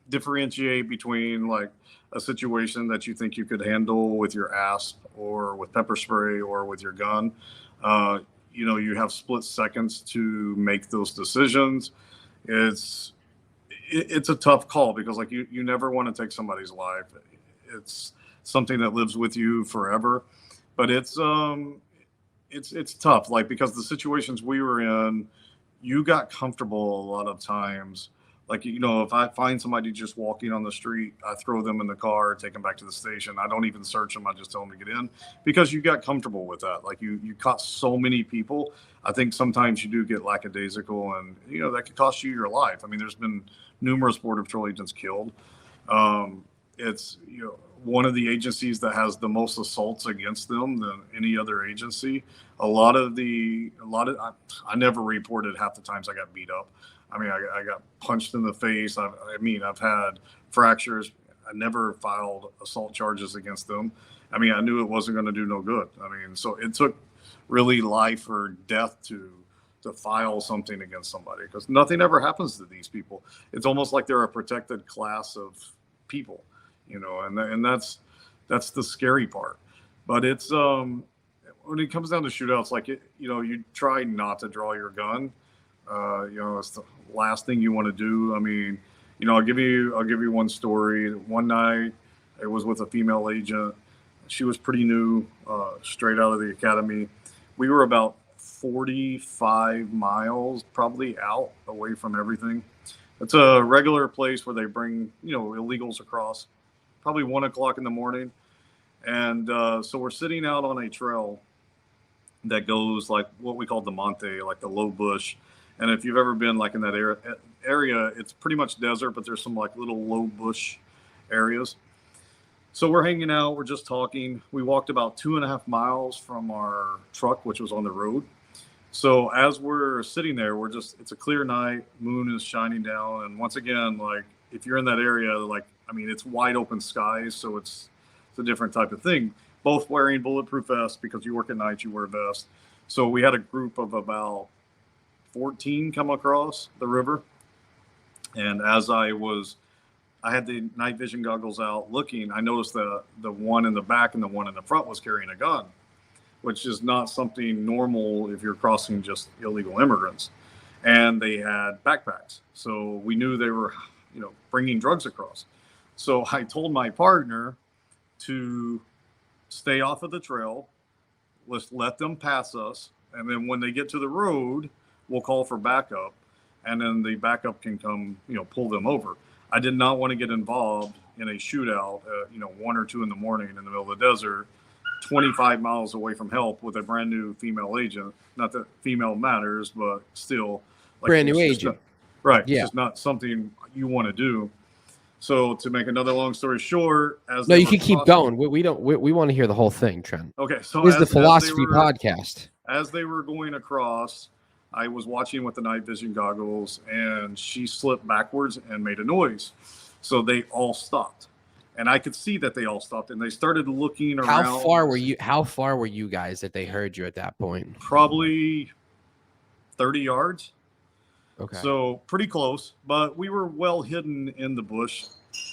differentiate between like a situation that you think you could handle with your asp or with pepper spray or with your gun. You have split seconds to make those decisions. It's a tough call because like you never want to take somebody's life. It's something that lives with you forever, but it's tough, like, because the situations we were in, you got comfortable a lot of times. Like, if I find somebody just walking on the street, I throw them in the car, take them back to the station. I don't even search them. I just tell them to get in because you got comfortable with that. Like you caught so many people. I think sometimes you do get lackadaisical, and that could cost you your life. I mean, there's been numerous Border Patrol agents killed. It's one of the agencies that has the most assaults against them than any other agency. I never reported half the times I got beat up. I mean, I got punched in the face. I've had fractures. I never filed assault charges against them. I mean, I knew it wasn't going to do no good. I mean, so it took really life or death to file something against somebody, because nothing ever happens to these people. It's almost like they're a protected class of people, and that's the scary part. But it's when it comes down to shootouts, like you try not to draw your gun. It's the last thing you want to do. I mean, I'll give you one story. One night, it was with a female agent. She was pretty new, straight out of the academy. We were about 45 miles probably out away from everything. It's a regular place where they bring, illegals across, probably 1 o'clock in the morning. And so we're sitting out on a trail that goes like what we call the monte, like the low bush. And if you've ever been like in that area, it's pretty much desert, but there's some like little low bush areas. So we're hanging out, we're just talking. We walked about 2.5 miles from our truck, which was on the road. So as we're sitting there, it's a clear night, moon is shining down. And once again, like if you're in that area, it's wide open skies. So it's a different type of thing. Both wearing bulletproof vests, because you work at night, you wear a vest. So we had a group of about 14 come across the river. And as I had the night vision goggles out looking, I noticed that the one in the back and the one in the front was carrying a gun, which is not something normal if you're crossing just illegal immigrants. And they had backpacks. So we knew they were, bringing drugs across. So I told my partner to stay off of the trail. Let's let them pass us. And then when they get to the road, we'll call for backup. And then the backup can come, pull them over. I did not want to get involved in a shootout, 1 or 2 in the morning in the middle of the desert, 25 miles away from help with a brand new female agent. Not that female matters, but still. Like, Brand new agent. Right. Yeah. It's just not something you want to do. So to make another long story short, you can keep going. We want to hear the whole thing, Trent. Okay. So this is the philosophy podcast. As they were going across, I was watching with the night vision goggles, and she slipped backwards and made a noise. So they all stopped, and I could see that they all stopped, and they started looking around. How far were you guys that they heard you at that point? Probably 30 yards. Okay. So pretty close, but we were well hidden in the bush.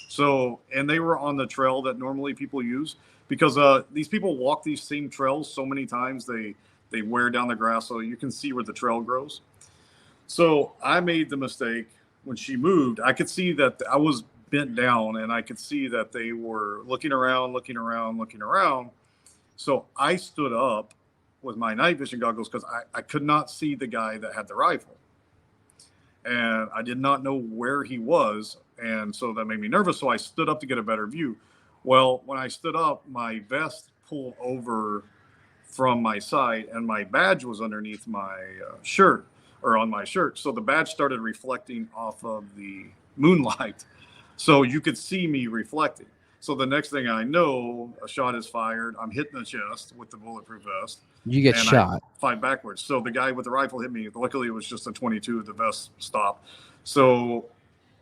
So, and they were on the trail that normally people use, because these people walk these same trails so many times, they wear down the grass so you can see where the trail grows. So I made the mistake when she moved. I could see that I was bent down, and I could see that they were looking around. So I stood up with my night vision goggles because I could not see the guy that had the rifle. And I did not know where he was. And so that made me nervous. So I stood up to get a better view. Well, when I stood up, my vest pulled over from my side, and my badge was underneath my shirt, or on my shirt. So the badge started reflecting off of the moonlight. So you could see me reflecting. So the next thing I know, a shot is fired. I'm hitting the chest with the bulletproof vest. You get shot. I fight backwards. So the guy with the rifle hit me. Luckily, it was just a 22. The vest stopped. So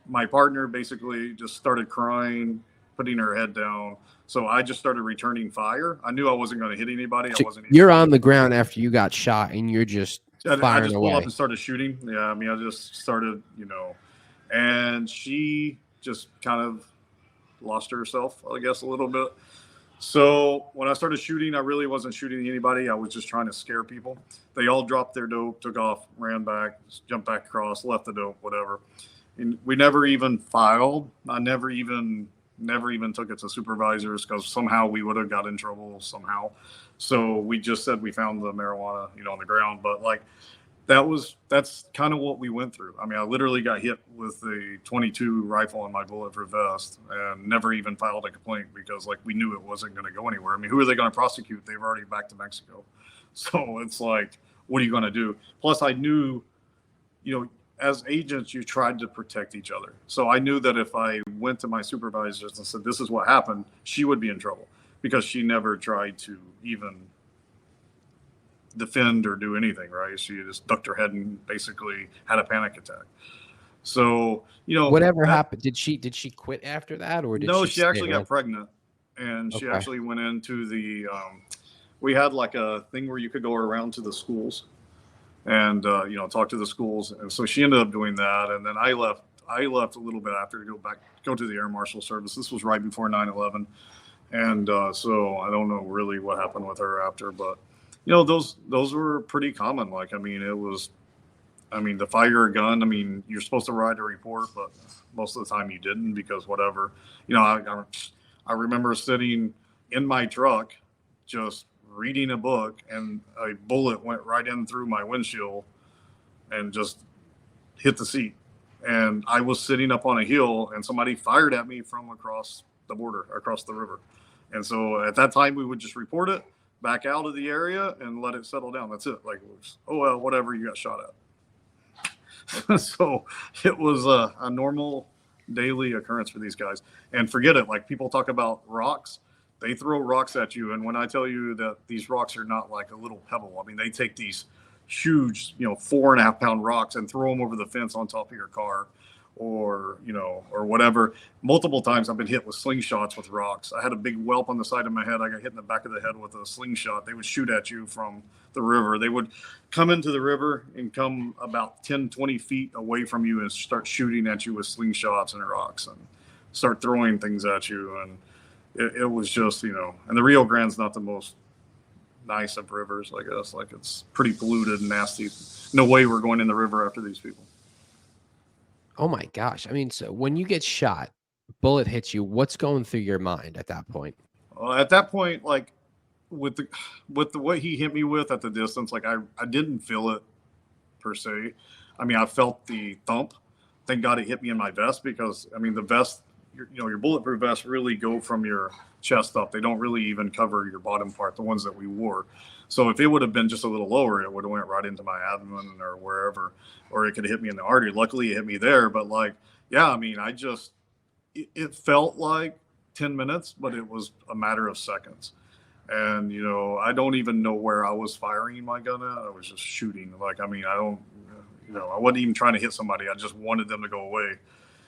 my partner basically just started crying, putting her head down. So I just started returning fire. I knew I wasn't going to hit anybody. I So wasn't you're even. on the ground after you got shot, and you're just I firing just pulled up away. and started shooting. Yeah, I mean, I just started, and she just kind of lost herself, I guess, a little bit. So when I started shooting, I really wasn't shooting anybody. I was just trying to scare people. They all dropped their dope, took off, ran back, jumped back across, left the dope, whatever. And we never even filed. I never even took it to supervisors because somehow we would have got in trouble somehow. So we just said we found the marijuana, on the ground. But like that's kind of what we went through. I mean, I literally got hit with a 22 rifle in my bulletproof vest and never even filed a complaint because like we knew it wasn't going to go anywhere. I mean, who are they going to prosecute? They've already back to Mexico. So it's like, what are you going to do? Plus, I knew, as agents, you tried to protect each other. So I knew that if I went to my supervisors and said, this is what happened, she would be in trouble because she never tried to even defend or do anything, right? She just ducked her head and basically had a panic attack. So, Whatever happened, did she quit after that, or did no, she she stay actually around? got pregnant and she Okay. actually went into the, we had like a thing where you could go around to the schools and, talk to the schools. And so she ended up doing that. And then I left a little bit after to go to the Air Marshal Service. This was right before 9/11. And so I don't know really what happened with her after, but those were pretty common. Like, I mean, the fire a gun. I mean, you're supposed to write a report, but most of the time you didn't because whatever. I remember sitting in my truck, just reading a book, and a bullet went right in through my windshield and just hit the seat. And I was sitting up on a hill, and somebody fired at me from across the border, across the river. And so at that time, we would just report it, back out of the area, and let it settle down. That's it. Like, oh, well, whatever, you got shot at. So it was a normal daily occurrence for these guys. And forget it. Like, people talk about rocks. They throw rocks at you. And when I tell you that these rocks are not like a little pebble, I mean, they take these huge, 4.5 pound rocks and throw them over the fence on top of your car or whatever. Multiple times I've been hit with slingshots with rocks. I had a big whelp on the side of my head. I got hit in the back of the head with a slingshot. They would shoot at you from the river. They would come into the river and come about 10, 20 feet away from you and start shooting at you with slingshots and rocks and start throwing things at you. And it was just, and the Rio Grande's not the most nice of rivers, I guess. Like, it's pretty polluted and nasty. No way we're going in the river after these people. Oh my gosh. I mean, so when you get shot, bullet hits you, what's going through your mind at that point? At that point, like with the way he hit me with at the distance, like I didn't feel it per se. I mean, I felt the thump. Thank God it hit me in my vest because, I mean, the vest, your bulletproof vests really go from your chest up. They don't really even cover your bottom part, the ones that we wore. So if it would have been just a little lower, it would have went right into my abdomen or wherever, or it could have hit me in the artery. Luckily, it hit me there. But like, yeah, I mean, it felt like 10 minutes, but it was a matter of seconds. And, I don't even know where I was firing my gun at. I was just shooting. Like, I mean, I wasn't even trying to hit somebody. I just wanted them to go away.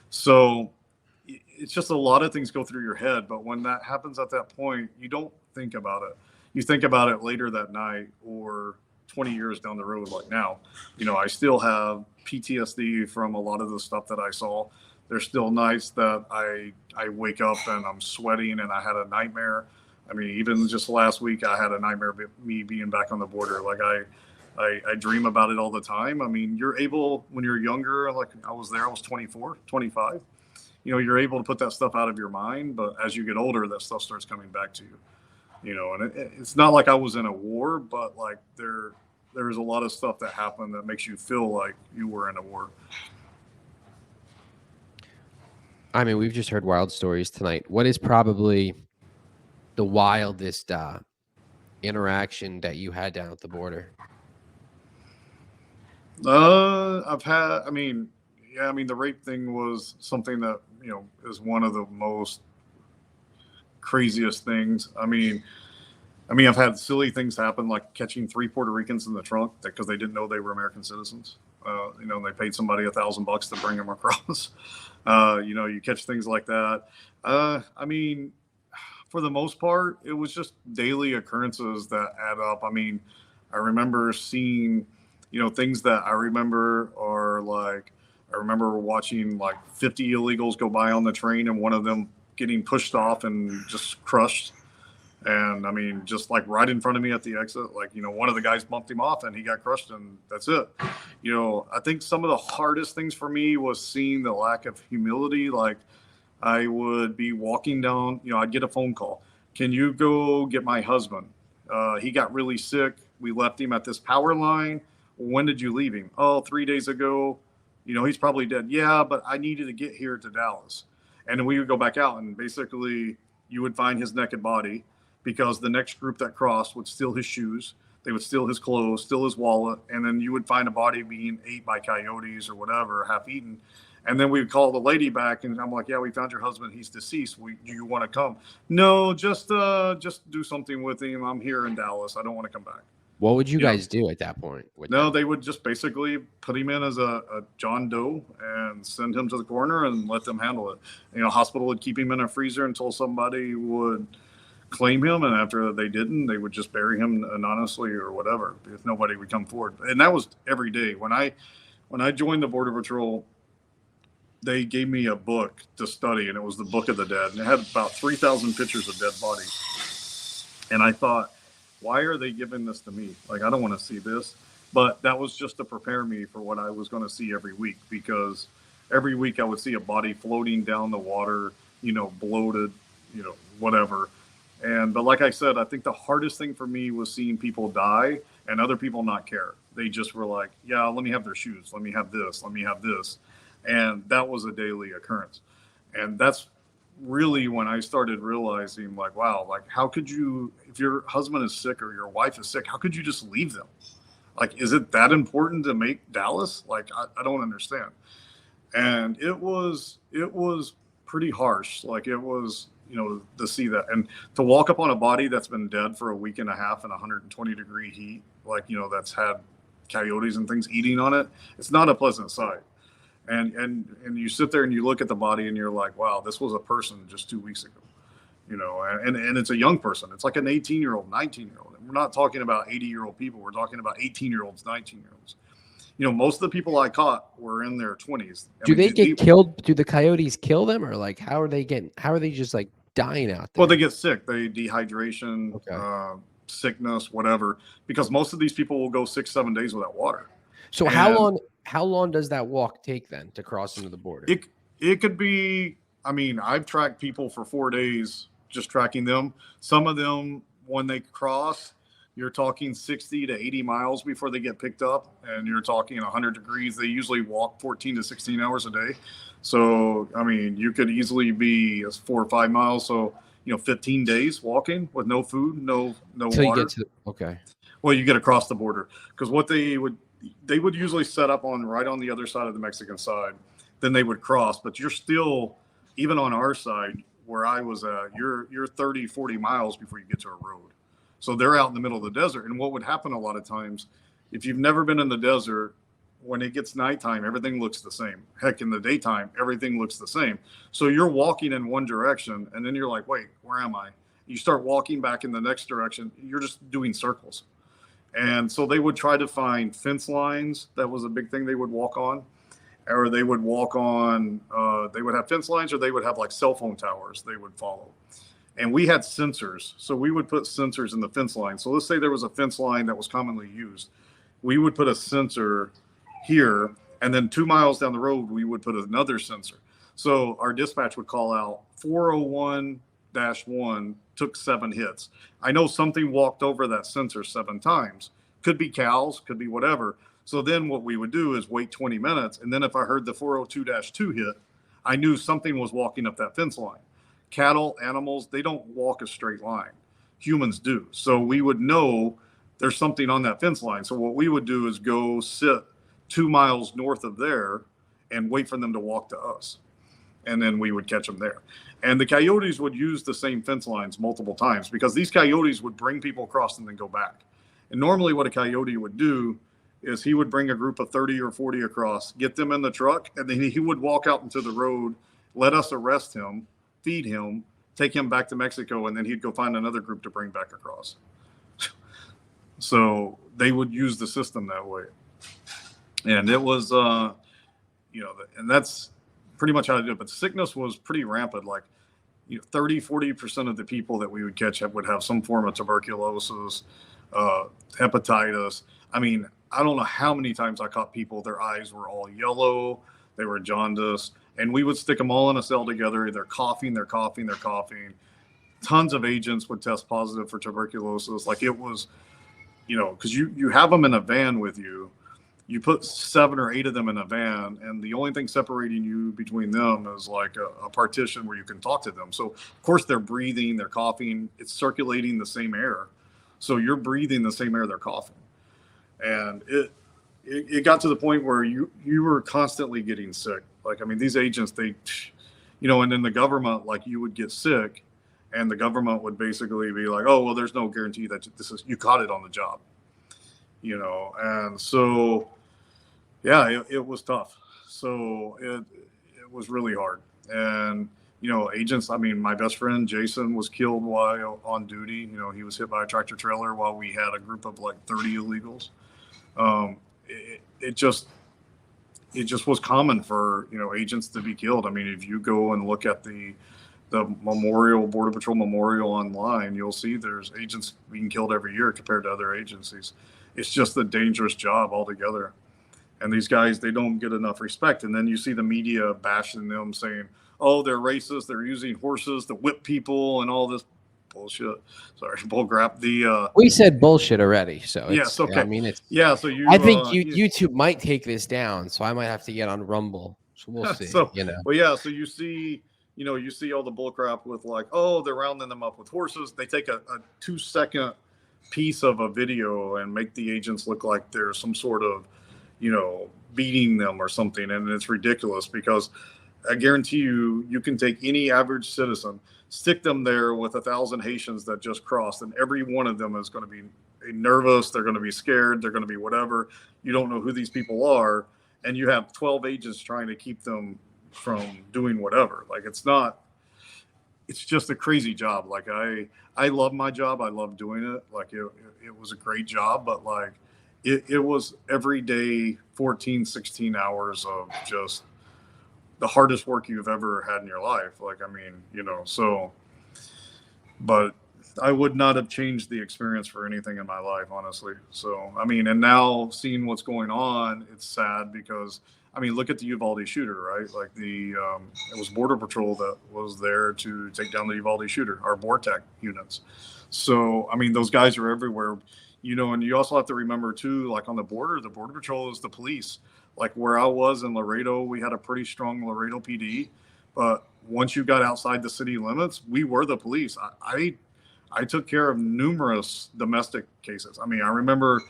So it's just a lot of things go through your head. But when that happens at that point, you don't think about it. You think about it later that night or 20 years down the road. Like now, I still have PTSD from a lot of the stuff that I saw. There's still nights that I wake up and I'm sweating and I had a nightmare. I mean, even just last week, I had a nightmare of me being back on the border. Like I dream about it all the time. I mean, you're able, when you're younger, like I was 24, 25, you're able to put that stuff out of your mind. But as you get older, that stuff starts coming back to you, and it's not like I was in a war, but like there's a lot of stuff that happened that makes you feel like you were in a war. I mean, we've just heard wild stories tonight. What is probably the wildest interaction that you had down at the border? I mean, the rape thing was something that, is one of the most craziest things. I mean, I've had silly things happen, like catching 3 Puerto Ricans in the trunk because they didn't know they were American citizens. They paid somebody $1,000 to bring them across. You catch things like that. I mean, for the most part, it was just daily occurrences that add up. I mean, I remember seeing, things that I remember are like, I remember watching like 50 illegals go by on the train and one of them getting pushed off and just crushed. And I mean, just like right in front of me at the exit, like, one of the guys bumped him off and he got crushed and that's it. I think some of the hardest things for me was seeing the lack of humility. Like I would be walking down, I'd get a phone call. Can you go get my husband? He got really sick. We left him at this power line. When did you leave him? Oh, 3 days ago. He's probably dead. Yeah, but I needed to get here to Dallas. And then we would go back out and basically you would find his naked body, because the next group that crossed would steal his shoes, they would steal his clothes, steal his wallet, and then you would find a body being ate by coyotes or whatever, half eaten. And then we would call the lady back, and I'm like, yeah, we found your husband. He's deceased. Do you want to come? No, just do something with him. I'm here in Dallas. I don't want to come back. What would you guys do at that point? They would just basically put him in as a John Doe and send him to the coroner and let them handle it. Hospital would keep him in a freezer until somebody would claim him, and after they didn't, they would just bury him anonymously or whatever if nobody would come forward. And that was every day. When I joined the Border Patrol, they gave me a book to study, and it was the Book of the Dead, and it had about 3,000 pictures of dead bodies. And I thought, why are they giving this to me? Like, I don't want to see this. But that was just to prepare me for what I was going to see every week, because every week I would see a body floating down the water, bloated, whatever. But like I said, I think the hardest thing for me was seeing people die and other people not care. They just were like, yeah, let me have their shoes. Let me have this. Let me have this. And that was a daily occurrence. And that's really when I started realizing, like, wow, like, how could you, if your husband is sick or your wife is sick, how could you just leave them? Like, is it that important to make Dallas? Like, I don't understand. And it was pretty harsh. Like, it was, to see that and to walk up on a body that's been dead for a week and a half in 120-degree heat, like, that's had coyotes and things eating on it. It's not a pleasant sight. And you sit there and you look at the body and you're like, wow, this was a person just 2 weeks ago, and it's a young person. It's like an 18-year-old, 19-year-old. And we're not talking about 80-year-old people. We're talking about 18-year-olds, 19-year-olds. Most of the people I caught were in their 20s. Do they get killed? Do the coyotes kill them, or like how are they just like dying out there? Well, they get sick. They dehydration, okay. Sickness, whatever, because most of these people will go 6-7 days without water. So how long does that walk take then to cross into the border? It could be, I mean, I've tracked people for 4 days, just tracking them. Some of them, when they cross, you're talking 60 to 80 miles before they get picked up, and you're talking 100 degrees. They usually walk 14 to 16 hours a day. So, I mean, you could easily be 4 or 5 miles. So, 15 days walking with no food, no water. You get to, okay. Well, you get across the border, because what they would usually set up right on the other side of the Mexican side. Then they would cross, but you're still, even on our side where I was at, you're 30, 40 miles before you get to a road. So they're out in the middle of the desert. And what would happen a lot of times, if you've never been in the desert, when it gets nighttime, everything looks the same. Heck, in the daytime, everything looks the same. So you're walking in one direction, and then you're like, wait, where am I? You start walking back in the next direction. You're just doing circles. And so they would try to find fence lines. That was a big thing they would walk on. Or they would walk on, they would have fence lines, or they would have like cell phone towers they would follow. And we had sensors. So we would put sensors in the fence line. So let's say there was a fence line that was commonly used. We would put a sensor here, and then 2 miles down the road, we would put another sensor. So our dispatch would call out 401-1 took 7 hits. I know something walked over that sensor 7 times. Could be cows, could be whatever. So then what we would do is wait 20 minutes. And then if I heard the 402-2 hit, I knew something was walking up that fence line. Cattle, animals, they don't walk a straight line. Humans do. So we would know there's something on that fence line. So what we would do is go sit 2 miles north of there and wait for them to walk to us. And then we would catch them there. And the coyotes would use the same fence lines multiple times, because these coyotes would bring people across and then go back. And normally what a coyote would do is he would bring a group of 30 or 40 across, get them in the truck, and then he would walk out into the road, let us arrest him, feed him, take him back to Mexico, and then he'd go find another group to bring back across. So they would use the system that way. And it was, and that's pretty much how to do it. But sickness was pretty rampant. Like, 30-40% of the people that we would catch would have some form of tuberculosis, hepatitis. I mean, I don't know how many times I caught people, their eyes were all yellow, they were jaundiced, and we would stick them all in a cell together. They're coughing. Tons of agents would test positive for tuberculosis. Like, it was, because you have them in a van with you. You put 7 or 8 of them in a van, and the only thing separating you between them is like a partition where you can talk to them. So, of course, they're breathing, they're coughing. It's circulating the same air. So you're breathing the same air they're coughing. And it got to the point where you were constantly getting sick. Like, I mean, these agents, they, and in the government, like, you would get sick, and the government would basically be like, oh, well, there's no guarantee that you caught it on the job. And so, yeah, it was tough. So it was really hard. And, agents, I mean, my best friend, Jason, was killed while on duty. He was hit by a tractor trailer while we had a group of like 30 illegals. It just was common for, agents to be killed. I mean, if you go and look at the memorial, Border Patrol memorial online, you'll see there's agents being killed every year compared to other agencies. It's just a dangerous job altogether. And these guys, they don't get enough respect. And then you see the media bashing them, saying, oh, they're racist. They're using horses to whip people and all this bullshit. Sorry, bullcrap. We said bullshit already. So yes, okay. I mean, it's, yeah. So I think YouTube might take this down. So I might have to get on Rumble. So we'll see. Well, yeah. So you see, you see all the bullcrap with like, oh, they're rounding them up with horses. They take a 2-second piece of a video and make the agents look like there's some sort of, beating them or something. And it's ridiculous, because I guarantee you can take any average citizen, stick them there with 1,000 Haitians that just crossed, and every one of them is going to be nervous. They're going to be scared. They're going to be whatever. You don't know who these people are. And you have 12 agents trying to keep them from doing whatever. Like, it's just a crazy job. Like, I love my job. I love doing it. Like, it was a great job, but like, it was every day, 14, 16 hours of just the hardest work you've ever had in your life. Like, I mean, so, but I would not have changed the experience for anything in my life, honestly. So, I mean, and now seeing what's going on, it's sad, because, I mean, look at the Uvalde shooter, right? Like, it was Border Patrol that was there to take down the Uvalde shooter, our BORTAC units. So, I mean, those guys are everywhere, and you also have to remember too, like, on the Border Patrol is the police. Like, where I was in Laredo, we had a pretty strong Laredo PD, but once you got outside the city limits, we were the police. I took care of numerous domestic cases. I mean, I remember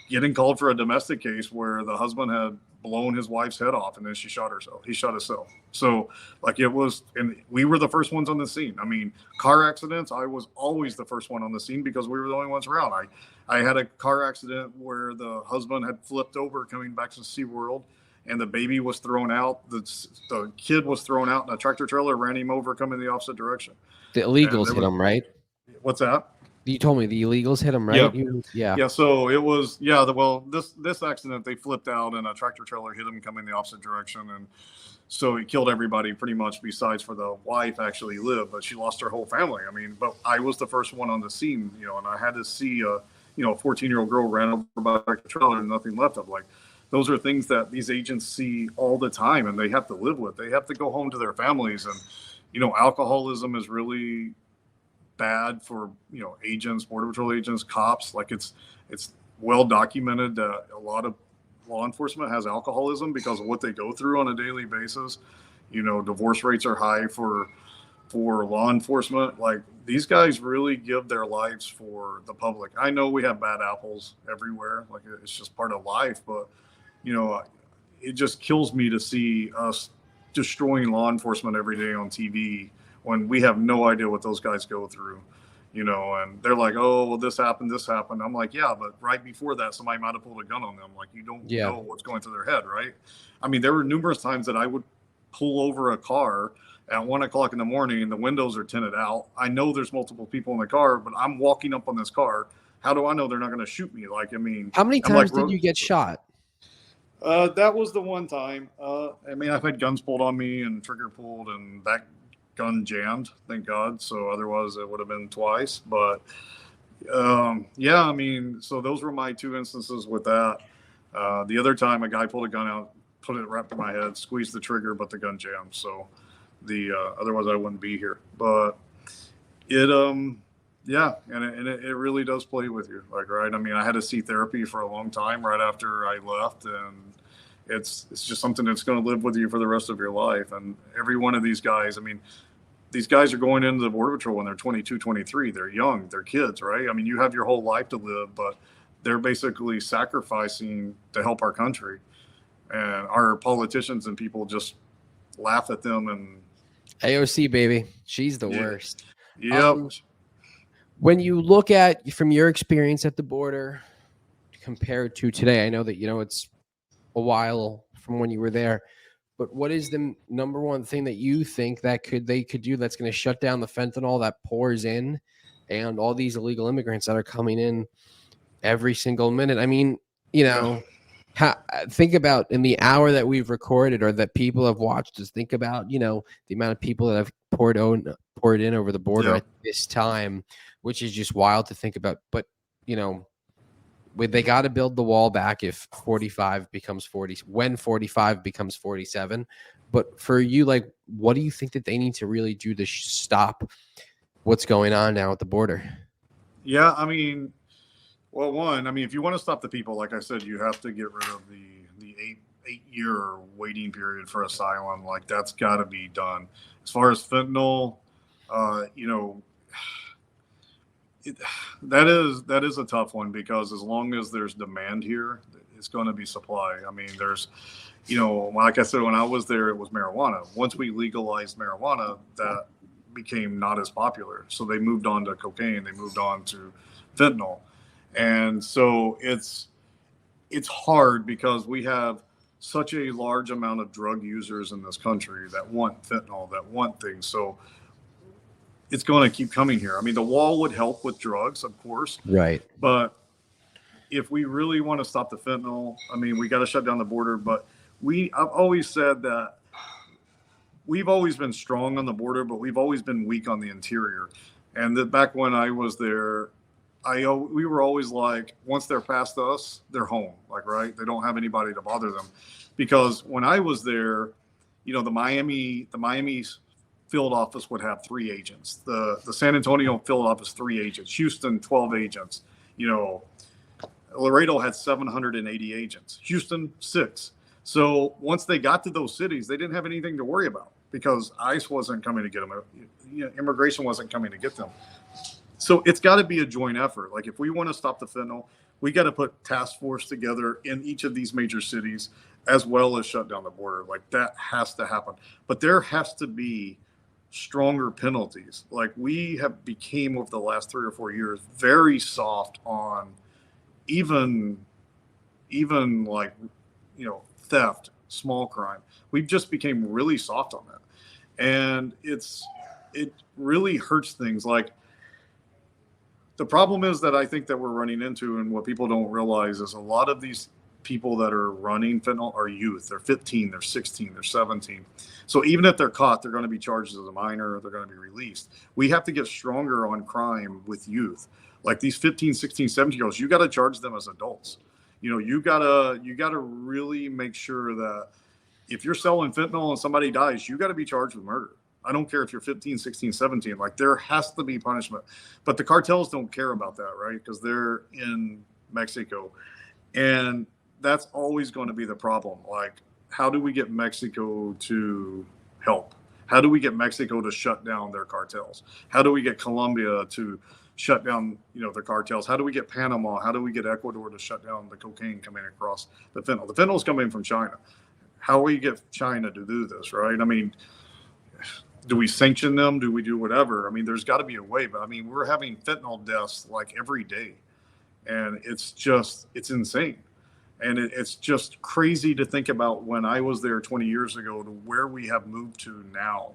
getting called for a domestic case where the husband had blown his wife's head off, and then she shot herself. He shot himself. So, like, it was, and we were the first ones on the scene. I mean, car accidents, I was always the first one on the scene because we were the only ones around. I had a car accident where the husband had flipped over coming back to SeaWorld, and the baby was thrown out. The kid was thrown out, and a tractor trailer ran him over coming the opposite direction. The illegals hit him, right? What's that? You told me the illegals hit him, right? Yeah. Yeah. So it was, this accident, they flipped out and a tractor trailer hit him coming the opposite direction. And so he killed everybody pretty much, besides for the wife actually lived, but she lost her whole family. I mean, but I was the first one on the scene, and I had to see a 14-year-old girl ran over by a tractor trailer and nothing left of. Like, those are things that these agents see all the time, and they have to live with. They have to go home to their families. And, alcoholism is really bad for agents, Border Patrol agents, cops. Like, it's well documented that a lot of law enforcement has alcoholism because of what they go through on a daily basis. Divorce rates are high for law enforcement. Like, these guys really give their lives for the public. I know we have bad apples everywhere, like, it's just part of life, but it just kills me to see us destroying law enforcement every day on TV when we have no idea what those guys go through. and they're like, oh, well, this happened. I'm like, yeah, but right before that, somebody might have pulled a gun on them. Like, you don't know what's going through their head, right? I mean, there were numerous times that I would pull over a car at 1 o'clock in the morning and the windows are tinted out. I know there's multiple people in the car, but I'm walking up on this car. How do I know they're not going to shoot me? Like, I mean, How many times did you get shot? That was the one time. I mean, I've had guns pulled on me and trigger pulled, and that gun jammed, thank God. So otherwise it would have been twice. But yeah, I mean, so those were my two instances with that. The other time a guy pulled a gun out, put it right to my head, squeezed the trigger, but the gun jammed. So otherwise I wouldn't be here. But it yeah, and it really does play with you, like, right? I mean, I had to see therapy for a long time right after I left, and it's just something that's going to live with you for the rest of your life. And every one of these guys, I mean, these guys are going into the Border Patrol when they're 22, 23. They're young, they're kids, right? I mean, you have your whole life to live, but they're basically sacrificing to help our country. And our politicians and people just laugh at them. And AOC, baby, she's the worst. Yep. When you look at, from your experience at the border compared to today, I know that, it's a while from when you were there, but what is the number one thing that you think that they could do that's going to shut down the fentanyl that pours in and all these illegal immigrants that are coming in every single minute? I mean, think about in the hour that we've recorded or that people have watched us, think about, the amount of people that have poured in over the border at this time, which is just wild to think about. But, they got to build the wall back if 45 becomes 40, when 45 becomes 47. But for you, like, what do you think that they need to really do to stop what's going on now at the border? Yeah, I mean, well, one, I mean, if you want to stop the people, like I said, you have to get rid of the eight-year waiting period for asylum. Like, that's got to be done. As far as fentanyl, that is a tough one, because as long as there's demand here, it's going to be supply. I mean, there's, like I said, when I was there, it was marijuana. Once we legalized marijuana, that became not as popular. So they moved on to cocaine. They moved on to fentanyl. And so it's hard because we have such a large amount of drug users in this country that want fentanyl, that want things. So it's going to keep coming here. I mean, the wall would help with drugs, of course. Right. But if we really want to stop the fentanyl, I mean, we got to shut down the border. But I've always said that we've always been strong on the border, but we've always been weak on the interior. And that back when I was there, we were always like, once they're past us, they're home. Like, right? They don't have anybody to bother them. Because when I was there, the Miami field office would have 3 agents. The San Antonio field office, 3 agents. Houston, 12 agents. Laredo had 780 agents. Houston, 6. So once they got to those cities, they didn't have anything to worry about because ICE wasn't coming to get them. Immigration wasn't coming to get them. So it's got to be a joint effort. Like, if we want to stop the fentanyl, we got to put task force together in each of these major cities, as well as shut down the border. Like, that has to happen. But there has to be stronger penalties. Like, we have became over the last 3 or 4 years very soft on even like, theft, small crime. We've just became really soft on that. And it really hurts things. Like, the problem is that I think that we're running into, and what people don't realize, is a lot of these people that are running fentanyl are youth. They're 15, they're 16, they're 17. So even if they're caught, they're going to be charged as a minor, or they're going to be released. We have to get stronger on crime with youth. Like, these 15, 16, 17-year-olds, you got to charge them as adults. You gotta really make sure that if you're selling fentanyl and somebody dies, you got to be charged with murder. I don't care if you're 15, 16, 17. Like, there has to be punishment. But the cartels don't care about that, right? Because they're in Mexico. And that's always going to be the problem. Like, how do we get Mexico to help? How do we get Mexico to shut down their cartels? How do we get Colombia to shut down, their cartels? How do we get Panama? How do we get Ecuador to shut down the cocaine coming across the fentanyl? The fentanyl is coming from China. How will you get China to do this, right? I mean, do we sanction them? Do we do whatever? I mean, there's got to be a way, but I mean, we're having fentanyl deaths like every day, and it's insane. And it's just crazy to think about when I was there 20 years ago to where we have moved to now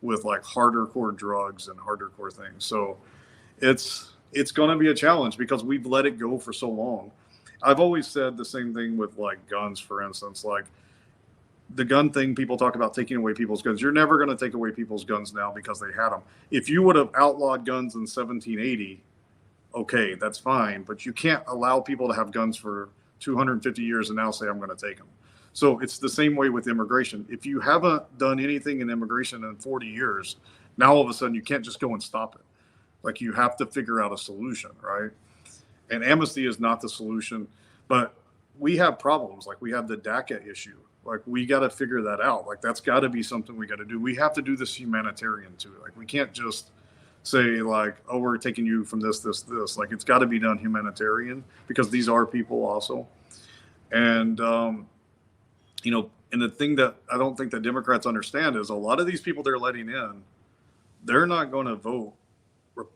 with like harder core drugs and harder core things. So it's going to be a challenge because we've let it go for so long. I've always said the same thing with like guns, for instance, like the gun thing. People talk about taking away people's guns. You're never going to take away people's guns now because they had them. If you would have outlawed guns in 1780, okay, that's fine. But you can't allow people to have guns for 250 years and now say, I'm going to take them. So it's the same way with immigration. If you haven't done anything in immigration in 40 years, now all of a sudden you can't just go and stop it. Like you have to figure out a solution, right? And amnesty is not the solution, but we have problems. Like we have the DACA issue. Like we got to figure that out. Like that's got to be something we got to do. We have to do this humanitarian too. Like we can't just say like, oh, we're taking you from this. Like it's got to be done humanitarian because these are people also. And, you know, and the thing that I don't think that Democrats understand is a lot of these people they're letting in, they're not going to vote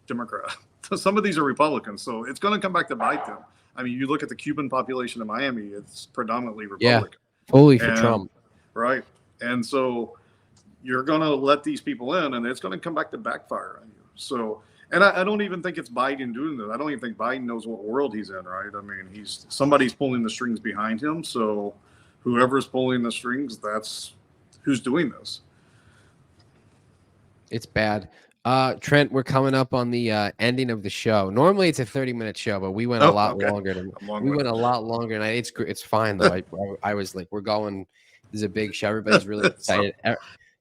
Democrat. Some of these are Republicans, so it's going to come back to bite them. I mean, you look at the Cuban population in Miami, it's predominantly Republican. Yeah, fully for Trump. Right. And so you're going to let these people in, and it's going to come back to backfire on you. So, and I don't even think it's Biden doing that. I don't even think Biden knows what world he's in, right? I mean, somebody's pulling the strings behind him, so whoever's pulling the strings, that's who's doing this. It's bad. Trent, we're coming up on the ending of the show. Normally it's a 30-minute show, but we went a lot longer than a lot longer tonight. It's fine though. I was like, we're going. This is a big show. Everybody's really excited.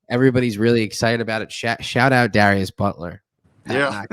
Everybody's really excited about it. Shout out Darius Butler. Yeah.